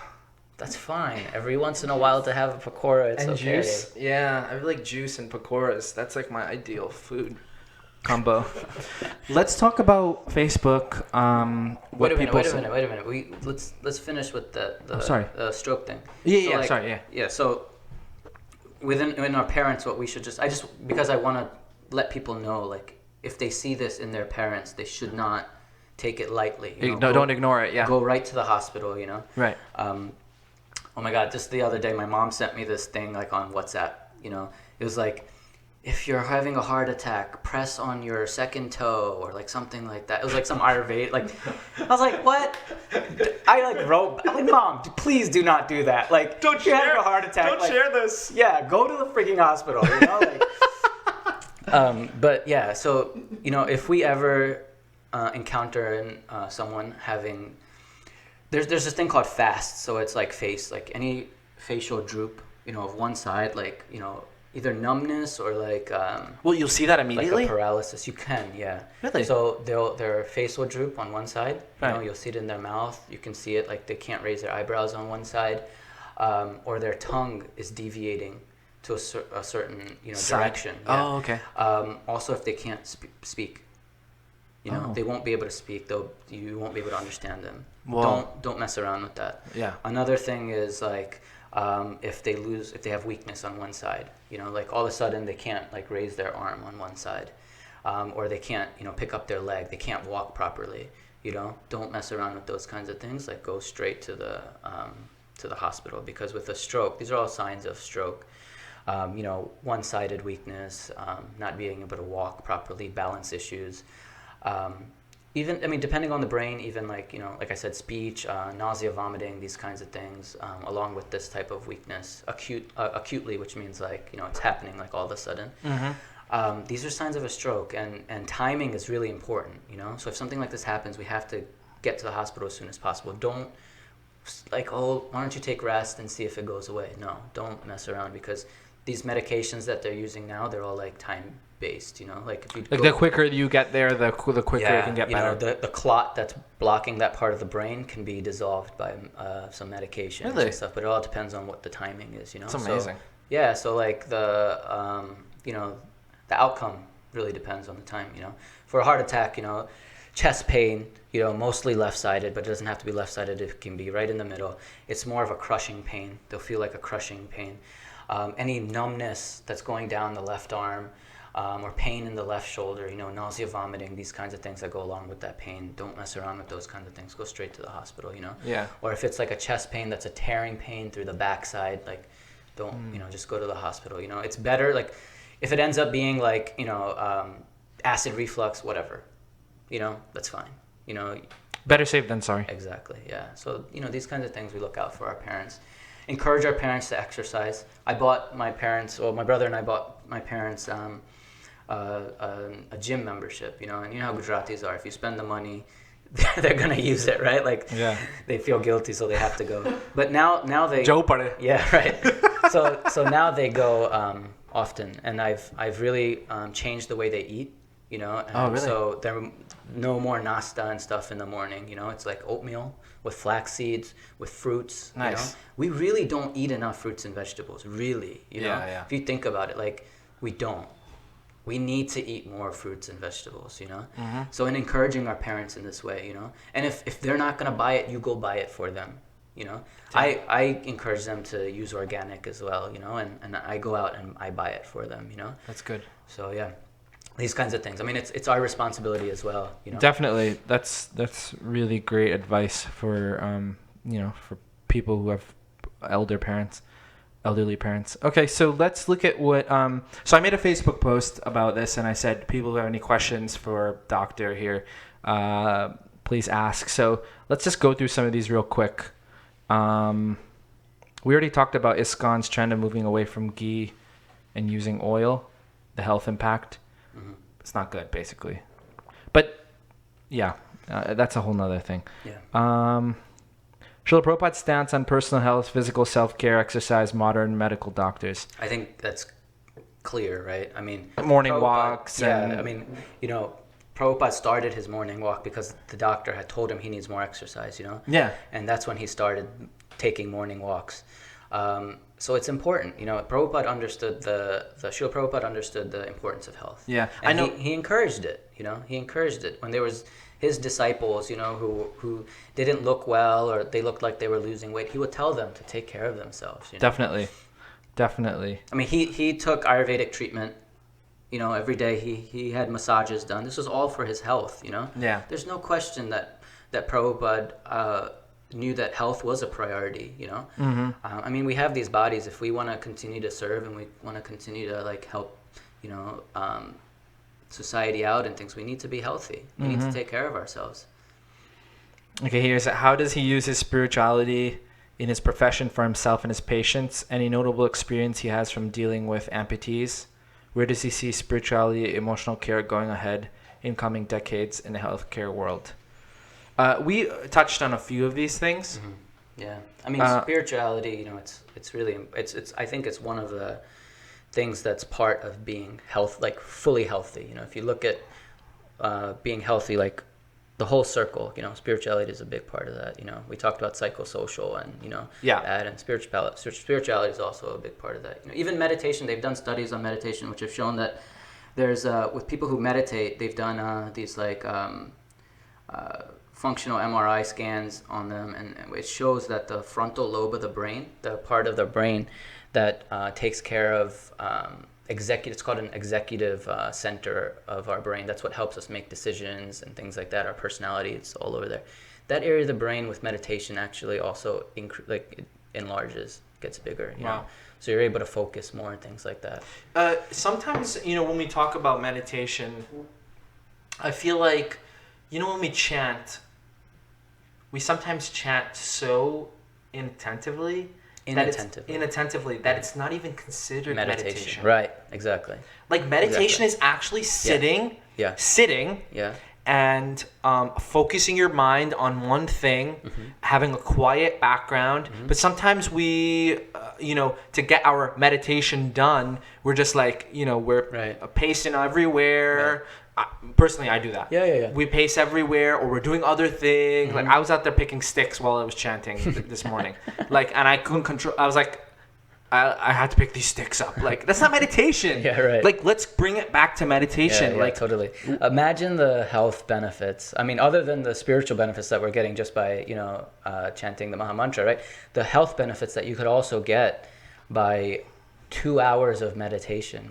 That's fine. Every once in a while to have a pakora, it's and okay. Juice. Yeah, I really like juice and pakoras. That's like my ideal food combo. Let's talk about Facebook. Wait a minute. Let's finish with the stroke thing. Yeah. So within our parents, what we should because I want to let people know, like, if they see this in their parents, they should not take it lightly. Don't ignore it. Yeah. Go right to the hospital. Right. Oh my God! Just the other day, my mom sent me this thing, like, on WhatsApp. It was like, if you're having a heart attack, press on your second toe, or like something like that. It was like some Ayurveda. Like, I was like, what? I'm like, Mom, please do not do that. Like, don't share. Having a heart attack. Don't share this. Yeah, go to the freaking hospital. But yeah, so if we ever encounter someone having, there's this thing called fast. So it's like any facial droop, of one side, like, either numbness or like well, you'll see that immediately. Like a paralysis. You can, yeah. Really? So their face will droop on one side. Right. You'll see it in their mouth. You can see it, like, they can't raise their eyebrows on one side, or their tongue is deviating to a certain direction. Yeah. Oh, okay. Also, if they can't speak, they won't be able to speak. You won't be able to understand them. Whoa. Don't mess around with that. Yeah. Another thing is, like, if they have weakness on one side, like all of a sudden they can't, like, raise their arm on one side, or they can't, pick up their leg, they can't walk properly, don't mess around with those kinds of things. Like, go straight to the hospital, because with a stroke, these are all signs of stroke. One-sided weakness, not being able to walk properly, balance issues, even, I mean, depending on the brain, even like, like I said, speech, nausea, vomiting, these kinds of things, along with this type of weakness, acutely, which means like, it's happening like all of a sudden. These are signs of a stroke, and timing is really important, So if something like this happens, we have to get to the hospital as soon as possible. Don't like, oh, why don't you take rest and see if it goes away? No, don't mess around, because these medications that they're using now, they're all like time based, like if you the quicker you get there, the quicker it can get better. The clot that's blocking that part of the brain can be dissolved by some medication and stuff, but it all depends on what the timing is, It's amazing. So like the the outcome really depends on the time, For a heart attack, chest pain, mostly left-sided, but it doesn't have to be left-sided. It can be right in the middle. It's more of a crushing pain. They'll feel like a crushing pain. Any numbness that's going down the left arm, or pain in the left shoulder, nausea, vomiting, these kinds of things that go along with that pain. Don't mess around with those kinds of things. Go straight to the hospital, Yeah. Or if it's like a chest pain that's a tearing pain through the backside, like don't, just go to the hospital. It's better, like if it ends up being like, acid reflux, whatever, that's fine. Better safe than sorry. Exactly, yeah. So, these kinds of things we look out for our parents. Encourage our parents to exercise. My brother and I bought my parents a gym membership, and how Gujaratis are. If you spend the money, they're going to use it, right? Like, they feel guilty, so they have to go. But now they... Joe pade. Yeah, right. So now they go often, and I've really changed the way they eat, And really? so there no more nasta and stuff in the morning, It's like oatmeal with flax seeds, with fruits, Nice. We really don't eat enough fruits and vegetables, really, Yeah. If you think about it, like, we don't. We need to eat more fruits and vegetables, So in encouraging our parents in this way, And if they're not going to buy it, you go buy it for them, I encourage them to use organic as well, and I go out and I buy it for them, That's good. So, yeah. These kinds of things. I mean, it's our responsibility as well. Definitely, that's really great advice for for people who have elderly parents. Okay, so let's look at what. So I made a Facebook post about this, and I said, people who have any questions for Doctor here, please ask. So let's just go through some of these real quick. We already talked about ISKCON's trend of moving away from ghee and using oil, the health impact. It's not good, basically. But, yeah, that's a whole nother thing. Yeah. Srila Prabhupada's stance on personal health, physical self-care, exercise, modern medical doctors. I think that's clear, right? I mean... Morning walks. Yeah, I mean, Prabhupada started his morning walk because the doctor had told him he needs more exercise, Yeah. And that's when he started taking morning walks. So it's important, Prabhupada understood Srila Prabhupada understood the importance of health. Yeah, and I know. He encouraged it, he encouraged it. When there was his disciples, who didn't look well, or they looked like they were losing weight, he would tell them to take care of themselves. Definitely. I mean, he took Ayurvedic treatment, every day. He had massages done. This was all for his health, Yeah. There's no question that Prabhupada knew that health was a priority, I mean, we have these bodies. If we want to continue to serve and we want to continue to like help society out and things, we need to be healthy. We need to take care of ourselves. Okay, here's how does he use his spirituality in his profession for himself and his patients? Any notable experience he has from dealing with amputees? Where does he see spirituality, emotional care going ahead in coming decades in the healthcare world? We touched on a few of these things. Yeah, I mean, spirituality. It's really I think it's one of the things that's part of being fully healthy. If you look at being healthy, like the whole circle, spirituality is a big part of that. We talked about psychosocial and that, and spirituality is also a big part of that. Even meditation, they've done studies on meditation which have shown that there's with people who meditate, they've done these like functional MRI scans on them, and it shows that the frontal lobe of the brain, the part of the brain that takes care of it's called an executive center of our brain. That's what helps us make decisions and things like that. Our personality, it's all over there. That area of the brain with meditation actually also it enlarges, gets bigger. You know? So you're able to focus more and things like that. Sometimes, when we talk about meditation, I feel like You know, when we chant, we sometimes chant so inattentively that it's not even considered meditation. Right, exactly. Like meditation is actually sitting and focusing your mind on one thing, having a quiet background. But sometimes we, to get our meditation done, we're just like, we're pacing everywhere. Personally, I do that. Yeah. We pace everywhere, or we're doing other things. Like I was out there picking sticks while I was chanting this morning. And I couldn't control. I was like, I had to pick these sticks up. Like, that's not meditation. Yeah, right. Like, let's bring it back to meditation. Yeah, totally. Imagine the health benefits. I mean, other than the spiritual benefits that we're getting just by, chanting the Maha Mantra, right? The health benefits that you could also get by 2 hours of meditation.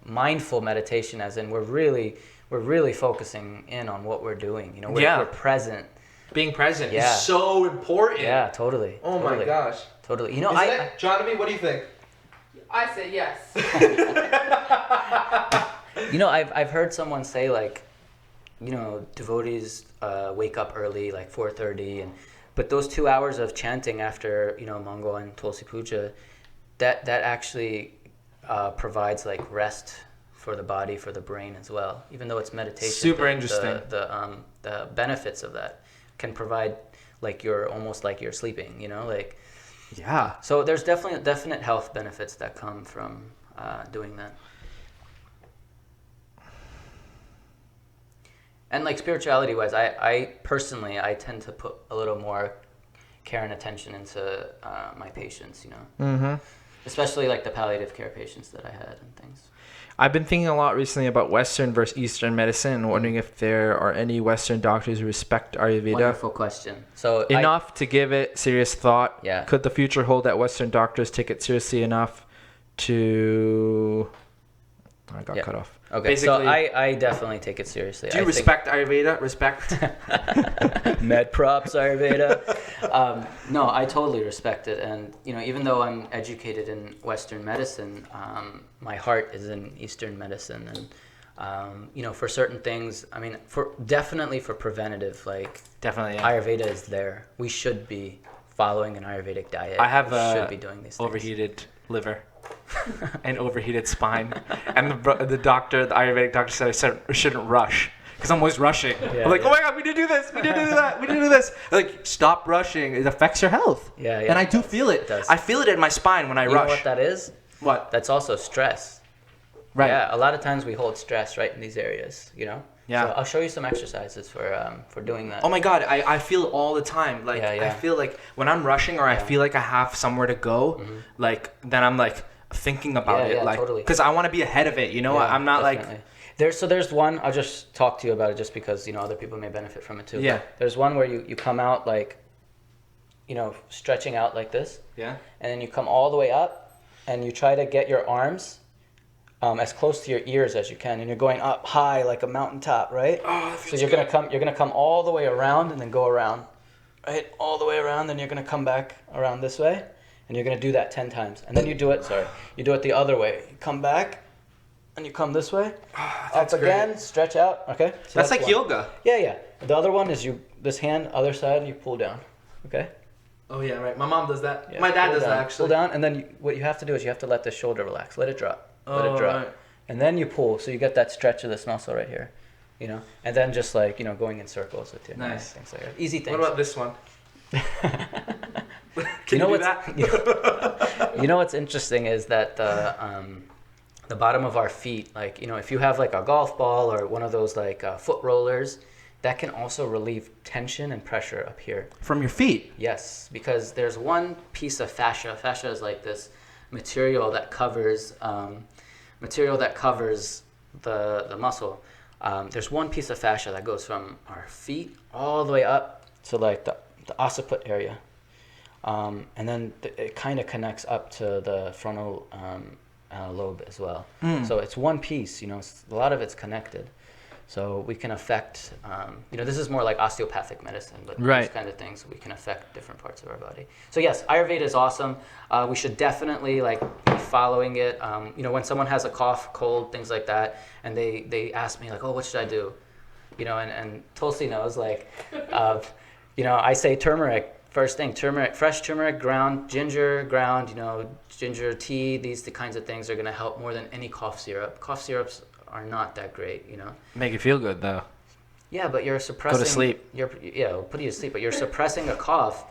Mindful meditation, as in we're really focusing in on what we're doing. We're present. Being present is so important. Yeah, totally. Oh my gosh. Totally. Jonathan, what do you think? I say yes. I've heard someone say devotees wake up early, like 4:30, but those 2 hours of chanting after Mangal and Tulsi Puja, that actually provides like rest for the body, for the brain as well. Even though it's meditation, super interesting. The benefits of that can provide you're almost like you're sleeping. Yeah. So there's definite health benefits that come from doing that. And spirituality wise, I personally tend to put a little more care and attention into my patients, especially the palliative care patients that I had and things. I've been thinking a lot recently about Western versus Eastern medicine, wondering if there are any Western doctors who respect Ayurveda. Wonderful question. So enough to give it serious thought. Yeah. Could the future hold that Western doctors take it seriously enough to... I got cut off. Okay, basically, so I definitely take it seriously. Do you respect Ayurveda? Respect? Med props, Ayurveda. No, I totally respect it. And, even though I'm educated in Western medicine, my heart is in Eastern medicine. And, for certain things, I mean, definitely for preventative, definitely, Ayurveda is there. We should be following an Ayurvedic diet. I have should be doing these things. Overheated liver. And overheated spine, and the Ayurvedic doctor said I shouldn't rush because I'm always rushing. I'm like, oh my god, we did do this, we did do that, we did do this. Like, stop rushing; it affects your health. Yeah. And I do feel it. I feel it in my spine when I rush. You know what that is? What? That's also stress. Right. Yeah. A lot of times we hold stress right in these areas. Yeah. So I'll show you some exercises for doing that. Oh my god, I feel it all the time. I feel like when I'm rushing or I feel like I have somewhere to go, then I'm thinking about it, totally. Because I want to be ahead of it, I'm not definitely. There's one, I'll just talk to you about it just because other people may benefit from it too. Yeah. There's one where you come out stretching out like this, and then you come all the way up and you try to get your arms as close to your ears as you can, and you're going up high like a mountaintop, right? So you're gonna come all the way around and then go around, right, all the way around, then you're gonna come back around this way. And you're going to do that 10 times. And then you do it the other way. You come back, and you come this way. Up again, great. Stretch out. Okay? So that's like yoga. Yeah. The other one is this hand, other side, you pull down. Okay? Oh, yeah, right. My mom does that. Yeah, my dad does that, actually. Pull down, and then what you have to do is you have to let the shoulder relax. Let it drop. Let it drop. Right. And then you pull, so you get that stretch of this muscle right here. And then just going in circles with your nice. Things like that. Easy things. What about this one? Can you do that? What's interesting is that the bottom of our feet, if you have a golf ball or one of those foot rollers, that can also relieve tension and pressure up here. From your feet? Yes, because there's one piece of fascia. Fascia is this material that covers the muscle. There's one piece of fascia that goes from our feet all the way up to the occiput area. And then it kind of connects up to the frontal lobe as well. So it's one piece, a lot of it's connected. So we can affect, this is more like osteopathic medicine, but these kind of things, we can affect different parts of our body. So yes, Ayurveda is awesome. We should definitely be following it. When someone has a cough, cold, things like that, and they ask me oh, what should I do? you know, and Tulsi knows, like, you know, I say turmeric. First thing, turmeric, fresh turmeric, ground, ginger, ground, you know, ginger tea, the kinds of things are going to help more than any cough syrup. Cough syrups are not that great, you know. Make you feel good, though. Yeah, but you're suppressing... Go to sleep. It'll put you to sleep, but you're suppressing a cough,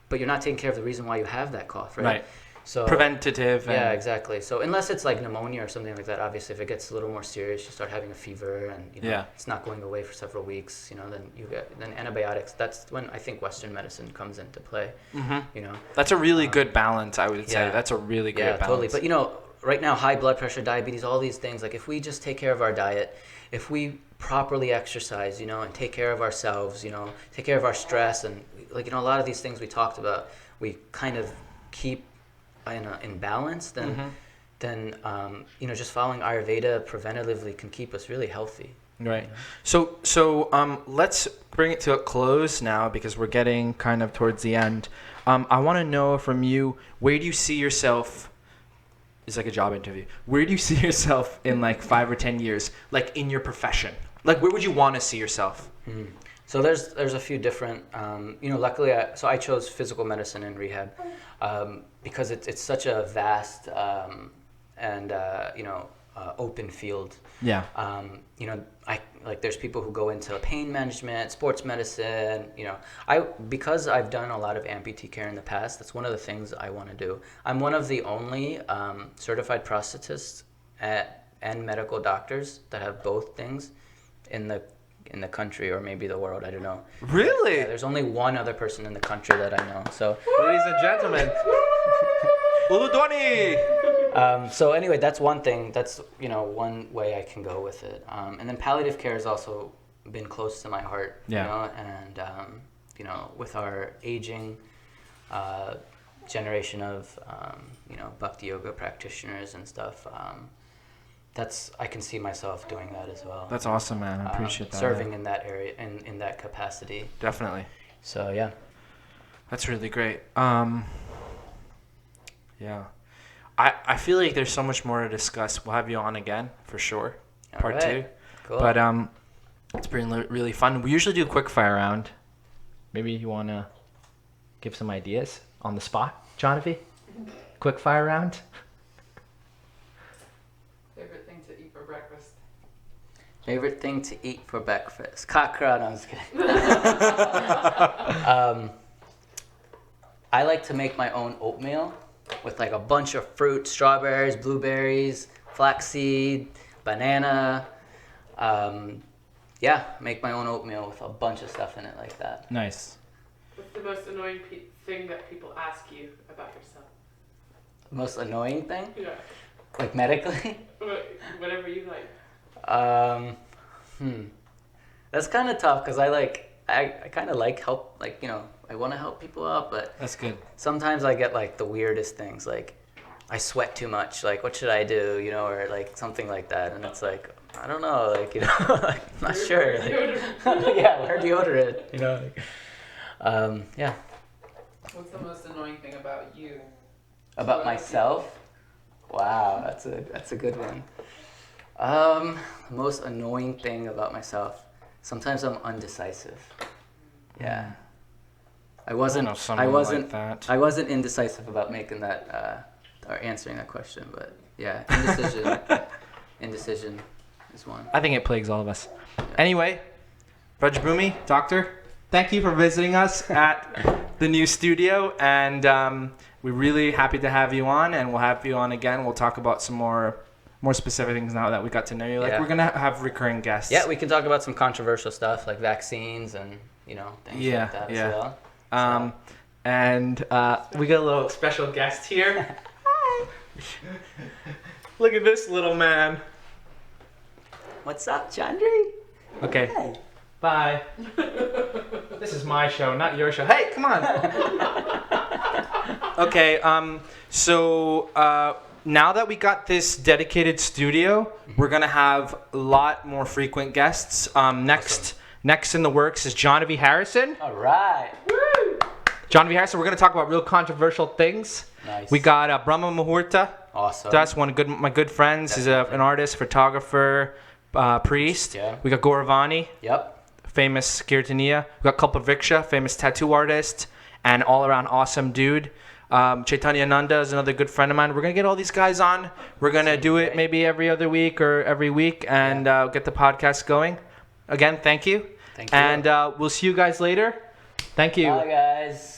but you're not taking care of the reason why you have that cough, right? Right. So Preventative. yeah, exactly. So unless it's like pneumonia or something like that, obviously if it gets a little more serious, you start having a fever and you know it's not going away for several weeks, you know, then antibiotics. That's when I think Western medicine comes into play. Mm-hmm. You know, that's a really good balance, I would say. Yeah. That's a really great balance. Yeah, totally. But you know, right now, high blood pressure, diabetes, all these things. Like if we just take care of our diet, if we properly exercise, you know, and take care of ourselves, you know, take care of our stress, and like, you know, a lot of these things we talked about, we kind of keep in balance, then you know, just following Ayurveda preventatively can keep us really healthy. Right. You know? So let's bring it to a close now because we're getting kind of towards the end. I want to know from you, where do you see yourself? It's like a job interview. Where do you see yourself in like 5 or 10 years, like in your profession? Like, where would you want to see yourself? Mm-hmm. So there's a few different, you know, luckily, I chose physical medicine and rehab because it's such a vast and, you know, open field. Yeah. You know, there's people who go into pain management, sports medicine, you know. Because I've done a lot of amputee care in the past, that's one of the things I want to do. I'm one of the only certified prosthetists and medical doctors that have both things in the country, or maybe the world, I don't know. Really? Yeah, there's only one other person in the country that I know. So, ladies and gentlemen, Uludwani. So anyway, that's one thing. That's, you know, one way I can go with it. And then palliative care has also been close to my heart. Yeah. You know, and you know, with our aging generation of you know, Bhakti yoga practitioners and stuff. I can see myself doing that as well. That's awesome, man. I appreciate that. Serving in that area, in that capacity. Definitely. So yeah. That's really great. Yeah. I feel like there's so much more to discuss. We'll have you on again for sure. Part 2. Cool. But it's been really fun. We usually do a quick fire round. Maybe you want to give some ideas on the spot, Jonathan? Quick fire round. Favorite thing to eat for breakfast? Favorite thing to eat for breakfast? Cockroach. No, I'm just kidding. I like to make my own oatmeal with like a bunch of fruit, strawberries, blueberries, flaxseed, banana. Yeah, make my own oatmeal with a bunch of stuff in it like that. Nice. What's the most annoying thing that people ask you about yourself? Most annoying thing? Yeah. Like medically? Whatever you like. That's kind of tough because I kind of like help, like, you know, I want to help people out, but That's good. sometimes I get like the weirdest things, like I sweat too much, like what should I do, you know, or like something like that, and it's like, I don't know, like, you know, like, I'm not sure. Like, yeah, wear deodorant, you know. Like, yeah. What's the most annoying thing about you? About myself? Wow, that's a good one. Most annoying thing about myself. Sometimes I'm undecisive. Yeah. I wasn't like that. I wasn't indecisive about making that or answering that question, but yeah, indecision is one. I think it plagues all of us. Anyway, Vrajabhumi, doctor, thank you for visiting us at the new studio, and we're really happy to have you on, and we'll have you on again. We'll talk about some more specific things now that we got to know you. Like, we're gonna have recurring guests. Yeah, we can talk about some controversial stuff like vaccines and, you know, things like that as well. And we got a little special guest here. Hi. Look at this little man. What's up, Chandri? Okay. Hey. Bye. This is my show, not your show. Hey, come on. Okay. So now that we got this dedicated studio, we're gonna have a lot more frequent guests. Next in the works is John V. Harrison. All right. Woo! John V. Harrison. We're gonna talk about real controversial things. Nice. We got Brahma Muhurta. Awesome. That's my good friends. He's an artist, photographer, priest. Yeah. We got Gauravani, Yep. famous Kirtaniya. We got Kalpavriksha, famous tattoo artist and all-around awesome dude. Chaitanya Nanda is another good friend of mine. We're going to get all these guys on. We're going to do it maybe every other week or every week and get the podcast going. Again, thank you. Thank you. And we'll see you guys later. Thank you. Bye, guys.